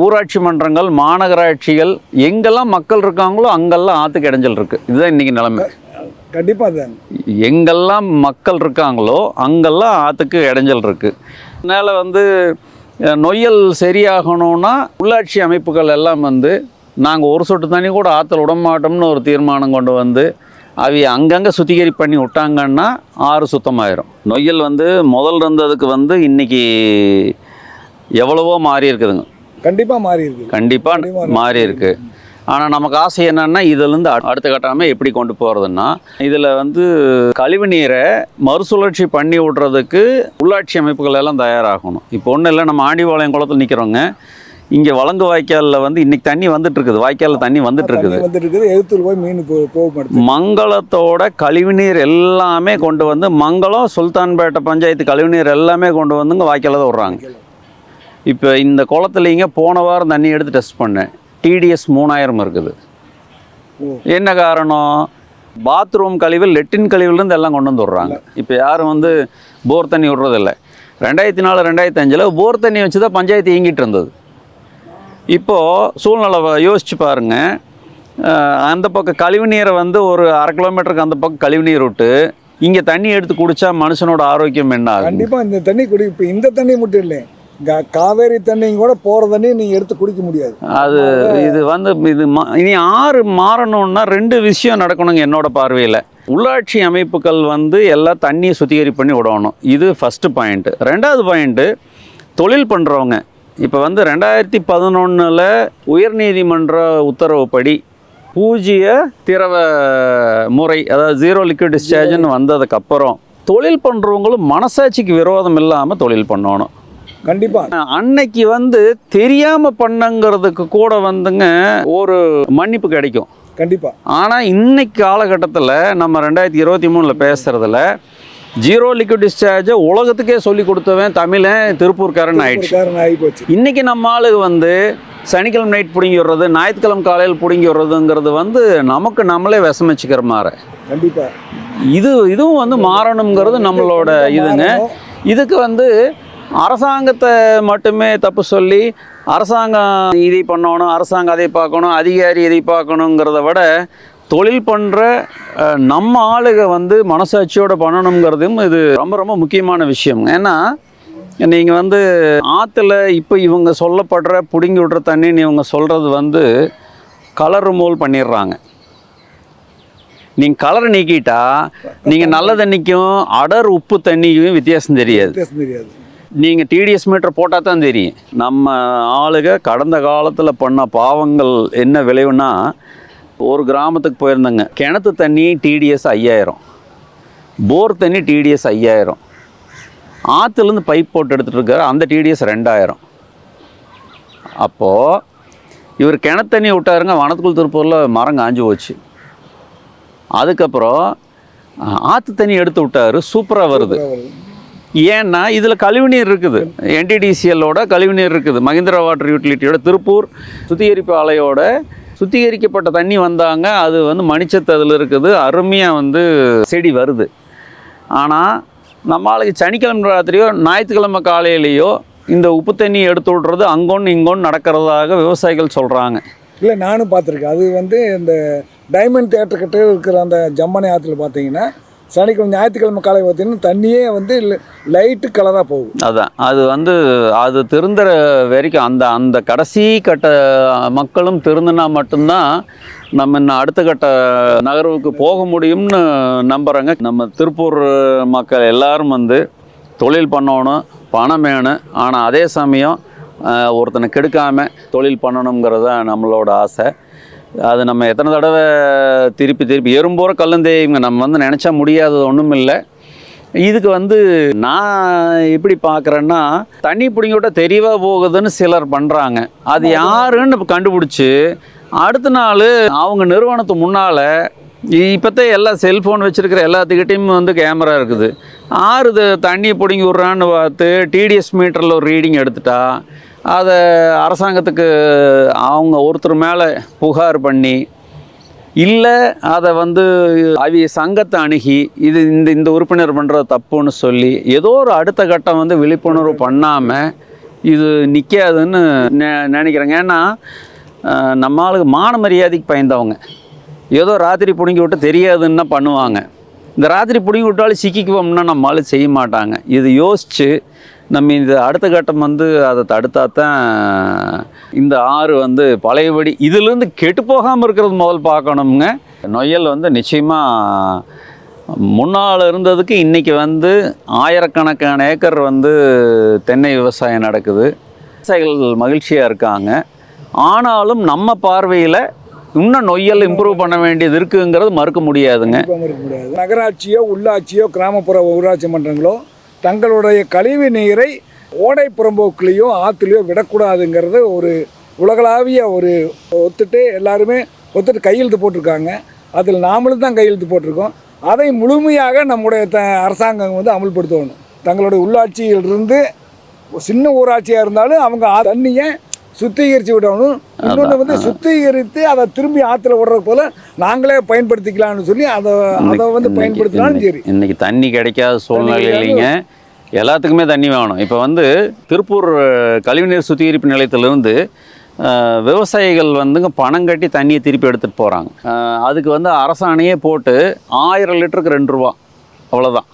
ஊராட்சி மன்றங்கள், மாநகராட்சிகள் எங்கெல்லாம் மக்கள் இருக்காங்களோ அங்கெல்லாம் ஆற்றுக்கு இடைஞ்சல் இருக்குது. இதுதான் இன்றைக்கி நிலைமை. கண்டிப்பாக எங்கெல்லாம் மக்கள் இருக்காங்களோ அங்கெல்லாம் ஆற்றுக்கு இடைஞ்சல் இருக்குது. அதனால் வந்து நொய்யல் சரியாகணும்னா உள்ளாட்சி அமைப்புகள் எல்லாம் வந்து நாங்கள் ஒரு சொட்டு தண்ணி கூட ஆற்றுல விட மாட்டோம்னு ஒரு தீர்மானம் கொண்டு வந்து அவை அங்கங்கே சுத்திகரி பண்ணி விட்டாங்கன்னா ஆறு சுத்தமாயிரும். நொய்யல் வந்து முதல்ல இருந்ததுக்கு வந்து இன்றைக்கி எவ்வளவோ மாறி இருக்குதுங்க. கண்டிப்பாக மாறி இருக்குது. ஆனால் நமக்கு ஆசை என்னென்னா இதிலேருந்து அடுத்த கட்டமாக எப்படி கொண்டு போகிறதுன்னா, இதில் வந்து கழிவு நீரை மறுசுழற்சி பண்ணி விட்றதுக்கு உள்ளாட்சி அமைப்புகள் எல்லாம் தயாராகணும். இப்போ ஒன்றும் இல்லை, நம்ம ஆண்டிபாளையம் குளத்தில் நிற்கிறோங்க. இங்கே வழங்கு வாய்க்காலில் வந்து இன்னைக்கு தண்ணி வந்துட்டு இருக்குது, வாய்க்காலில் தண்ணி வந்துட்டு இருக்குது. எழுத்துல போய் மீன் போக மங்களத்தோட கழிவுநீர் எல்லாமே கொண்டு வந்து, மங்களம் சுல்தான்பேட்டை பஞ்சாயத்து கழிவுநீர் எல்லாமே கொண்டு வந்துங்க வாய்க்காலில் தான் விட்றாங்க. இப்போ இந்த குளத்துலிங்க போன வாரம் தண்ணி எடுத்து டெஸ்ட் பண்ணேன், TDS 3000 இருக்குது. என்ன காரணம்? பாத்ரூம் கழிவு, லெட்டின் கழிவுலேருந்து எல்லாம் கொண்டு வந்து விட்றாங்க. இப்போ யாரும் வந்து போர் தண்ணி விட்றதில்லை. 2004 2005 போர் தண்ணி வச்சு தான் பஞ்சாயத்து இயங்கிட்டு இருந்தது. இப்போது சூழ்நிலை யோசிச்சு பாருங்கள், அந்த பக்கம் கழிவு நீரை வந்து ஒரு 1/2 கிலோமீட்டருக்கு அந்த பக்கம் கழிவு நீர் விட்டு இங்கே தண்ணி எடுத்து குடித்தா மனுஷனோட ஆரோக்கியம் என்ன ஆகும்? கண்டிப்பாக இந்த தண்ணி இப்போ இந்த தண்ணி மட்டும் இல்லை, காவேரி தண்ணியும் கூட போகிற தண்ணி நீங்கள் எடுத்து குடிக்க முடியாது. அது இது வந்து இனி ஆறு மாறணும்னா 2 விஷயம் நடக்கணுங்க என்னோட பார்வையில். உள்ளாட்சி அமைப்புகள் வந்து எல்லாம் தண்ணியை சுத்திகரி பண்ணி விடணும். இது ஃபஸ்ட்டு பாயிண்ட்டு. 2வது பாயிண்ட்டு, தொழில் பண்ணுறவங்க இப்போ வந்து 2011 உயர்நீதிமன்ற உத்தரவுப்படி பூஜ்ஜிய திரவ முறை, அதாவது 0 லிக்விட் டிஸ்சார்ஜ்னு வந்ததுக்கப்புறம் தொழில் பண்ணுறவங்களும் மனசாட்சிக்கு விரோதம் இல்லாமல் தொழில் பண்ணணும். கண்டிப்பாக அன்னைக்கு வந்து தெரியாமல் பண்ணங்கிறதுக்கு கூட வந்துங்க ஒரு மன்னிப்பு கிடைக்கும். கண்டிப்பாக. ஆனால் இன்னைக்கு காலகட்டத்தில் நம்ம 2023 பேசுகிறதுல 0 லிக்விட் டிஸ்சார்ஜை உலகத்துக்கே சொல்லி கொடுத்தவன் தமிழன் திருப்பூர்காரன் ஆயிடுச்சு. இன்னைக்கு நம்ம ஆளுங்க வந்து சனிக்கிழமை நைட் பிடுங்கி விடுறது, ஞாயிற்றுக்கிழமை காலையில் பிடுங்கி விடுறதுங்கிறது வந்து நமக்கு நம்மளே விஷமிச்சுக்கிற மாதிரி. கண்டிப்பாக இதுவும் வந்து மாறணுங்கிறது நம்மளோட இதுங்க. இதுக்கு வந்து அரசாங்கத்தை மட்டுமே தப்பு சொல்லி, அரசாங்கம் இதை பண்ணணும், அரசாங்கம் அதை பார்க்கணும், அதிகாரி இதை பார்க்கணுங்கிறத விட தொழில் பண்ணுற நம்ம ஆளுக வந்து மனசாட்சியோடு பண்ணணுங்கிறதும் இது ரொம்ப ரொம்ப முக்கியமான விஷயம். ஏன்னா நீங்கள் வந்து ஆற்றுல இப்போ இவங்க சொல்லப்படுற பிடுங்கி விடுற தண்ணின்னு இவங்க சொல்கிறது வந்து கலர் ரிமூவல் பண்ணிடுறாங்க. நீங்கள் கலரை நீக்கிட்டா நீங்கள் நல்ல தண்ணிக்கும் அடர் உப்பு தண்ணிக்கும் வித்தியாசம் தெரியாது. நீங்கள் TDS மீட்டர் போட்டால் தான் தெரியும். நம்ம ஆளுக கடந்த காலத்தில் பண்ண பாவங்கள் என்ன விளைவுனா, ஒரு கிராமத்துக்கு போயிருந்தேங்க, கிணத்து தண்ணி TDS 5000, போர் தண்ணி TDS 5000, ஆற்றுலேருந்து பைப் போட்டு எடுத்துகிட்டு இருக்காரு, அந்த TDS 2000. அப்போது இவர் கிணத்து தண்ணி விட்டாருங்க, வனத்துக்குள் திருப்பூரில் மரம் காஞ்சு போச்சு. அதுக்கப்புறம் ஆற்று தண்ணி எடுத்து விட்டார், சூப்பராக வருது. ஏன்னா இதில் கழிவுநீர் இருக்குது, NTDCLோட கழிவுநீர் இருக்குது, மஹிந்திரா வாட்டர் யூட்டிலிட்டியோட திருப்பூர் சுத்திகரிப்பு ஆலையோட சுத்திகரிக்கப்பட்ட தண்ணி வந்தாங்க. அது வந்து மணிச்சத்து அதில் இருக்குது, அருமையாக வந்து செடி வருது. ஆனால் நம்ம ஆளுக்கு சனிக்கிழமை ராத்திரியோ ஞாயிற்றுக்கிழமை காலையிலையோ இந்த உப்பு தண்ணி எடுத்து விட்றது அங்கொன்று இங்கொன்று நடக்கிறதாக விவசாயிகள் சொல்கிறாங்க. இல்லை, நானும் பார்த்துருக்கேன். அது வந்து இந்த டைமண்ட் தியேட்டர் கிட்டே இருக்கிற அந்த ஜம்மனை ஆற்றுல பார்த்தீங்கன்னா சனிக்கிழமை ஞாயிற்றுக்கிழமை காலை பார்த்தீங்கன்னா தண்ணியே வந்து லைட்டு கலராக போகும். அதான் அது வந்து அது திருந்துற வரைக்கும் அந்த கடைசி கட்ட மக்களும் திருந்தினா மட்டும்தான் நம்ம இன்னும் அடுத்த கட்ட நகர்வுக்கு போக முடியும்னு நம்புகிறேங்க. நம்ம திருப்பூர் மக்கள் எல்லாரும் வந்து தொழில் பண்ணணும், பணம் வேணும், ஆனால் அதே சமயம் ஒருத்தனை கெடுக்காமல் தொழில் பண்ணணுங்கிறது தான் நம்மளோட ஆசை. அது நம்ம எத்தனை தடவை திருப்பி எறும்போற கல்லுந்தேயுங்க, நம்ம வந்து நினச்சா முடியாதது ஒன்றும் இல்லை. இதுக்கு வந்து நான் எப்படி பார்க்குறேன்னா, தண்ணி பிடிங்கி விட்டால் தெரியவா போகுதுன்னு சிலர் பண்ணுறாங்க. அது யாருன்னு கண்டுபிடிச்சி அடுத்த நாள் அவங்க நிறுவனத்து முன்னால் இப்போத்தே எல்லாம் செல்ஃபோன் வச்சுருக்கிற எல்லாத்துக்கிட்டையும் வந்து கேமரா இருக்குது. ஆறுது தண்ணி பிடிங்கி விட்றான்னு பார்த்து TDS மீட்டரில் ஒரு ரீடிங் எடுத்துட்டா அதை அரசாங்கத்துக்கு அவங்க ஒருத்தர் மேலே புகார் பண்ணி, இல்லை அதை வந்து அவிய சங்கத்தை அணுகி இது இந்த உறுப்பினர் பண்ணுறது தப்புன்னு சொல்லி ஏதோ ஒரு அடுத்த கட்டம் வந்து விழிப்புணர்வு பண்ணாமல் இது நிற்காதுன்னு நினைக்கிறேங்க. ஏன்னா நம்ம ஆளுக்கு மான மரியாதைக்கு பயந்தவங்க, ஏதோ ராத்திரி பிடுங்கி விட்டு தெரியாதுன்னா பண்ணுவாங்க. இந்த ராத்திரி பிடுங்கி விட்டாலும் சிக்கிக்குவோம்னா நம்ம ஆளு செய்ய மாட்டாங்க. இது யோசித்து நம்ம இந்த அடுத்த கட்டம் வந்து அதை தடுத்தா தான் இந்த ஆறு வந்து பழையபடி இதிலேருந்து கெட்டு போகாமல் இருக்கிறது முதல் பார்க்கணுங்க. நொய்யல் வந்து நிச்சயமாக முன்னால் இருந்ததுக்கு இன்றைக்கி வந்து ஆயிரக்கணக்கான ஏக்கர் வந்து தென்னை விவசாயம் நடக்குது, விவசாயிகள் மகிழ்ச்சியாக இருக்காங்க. ஆனாலும் நம்ம பார்வையில் இன்னும் நொய்யல் இம்ப்ரூவ் பண்ண வேண்டியது இருக்குங்கிறது மறுக்க முடியாதுங்க. நகராட்சியோ உள்ளாட்சியோ கிராமப்புற ஊராட்சி மன்றங்களோ தங்களுடைய கழிவு நீரை ஓடை புறம்போக்குலேயும் ஆற்றுலையும் விடக்கூடாதுங்கிறது ஒரு உலகளாவிய ஒரு ஒத்துட்டு எல்லாருமே ஒத்துட்டு கையெழுத்து போட்டிருக்காங்க. அதில் நாமளும் தான் கையெழுத்து போட்டிருக்கோம். அதை முழுமையாக நம்முடைய அரசாங்கம் வந்து அமல்படுத்தணும். தங்களுடைய உள்ளாட்சியிலிருந்து சின்ன ஊராட்சியாக இருந்தாலும் அவங்க தண்ணியை சுத்திகரித்து விடணும். இன்னொன்று வந்து சுத்திகரித்து அதை திரும்பி ஆற்றுல விடுறது போல் நாங்களே பயன்படுத்திக்கலாம்னு சொல்லி அதை வந்து பயன்படுத்தினாலும் சரி. இன்னைக்கு தண்ணி கிடைக்காத சூழ்நிலை இல்லைங்க, எல்லாத்துக்குமே தண்ணி வேணும். இப்போ வந்து திருப்பூர் கழிவுநீர் சுத்திகரிப்பு நிலையத்திலிருந்து விவசாயிகள் வந்துங்க பணம் கட்டி தண்ணியை திருப்பி எடுத்துகிட்டு போகிறாங்க. அதுக்கு வந்து அரசாணையே போட்டு 1000 லிட்டருக்கு 2 ரூபா அவ்வளோதான்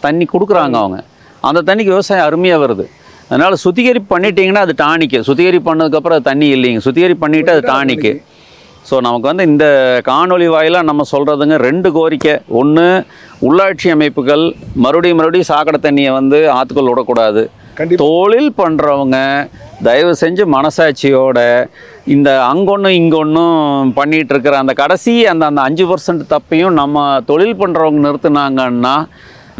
தண்ணி கொடுக்குறாங்க அவங்க. அந்த தண்ணிக்கு விவசாயம் அருமையாக வருது. அதனால் சுத்திகரிப்பு பண்ணிட்டீங்கன்னா அது டானிக்கு, சுத்திகரிப்பு பண்ணதுக்கப்புறம் அது தண்ணி இல்லைங்க, சுத்திகரிப்பு பண்ணிவிட்டு அது டானிக்கு. ஸோ நமக்கு வந்து இந்த காணொலி வாயிலாக நம்ம சொல்கிறதுங்க 2 கோரிக்கை. ஒன்று, உள்ளாட்சி அமைப்புகள் மறுபடியும் சாக்கடை தண்ணியை வந்து ஆற்றுக்குள் விடக்கூடாது. தொழில் பண்ணுறவங்க தயவு செஞ்சு மனசாட்சியோட இந்த அங்கொன்றும் இங்கொன்றும் பண்ணிகிட்ருக்கிற அந்த கடைசி அந்த 5% தப்பையும் நம்ம தொழில் பண்ணுறவங்க நிறுத்துனாங்கன்னா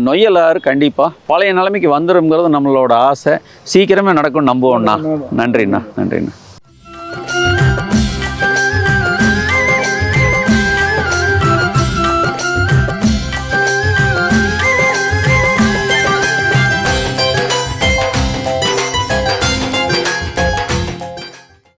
நொய்யலாறு கண்டிப்பாக பழைய நிலைமைக்கு வந்துடும்ங்கிறது நம்மளோட ஆசை. சீக்கிரமே நடக்கும்னு நம்புவோம்ண்ணா. நன்றிண்ணா.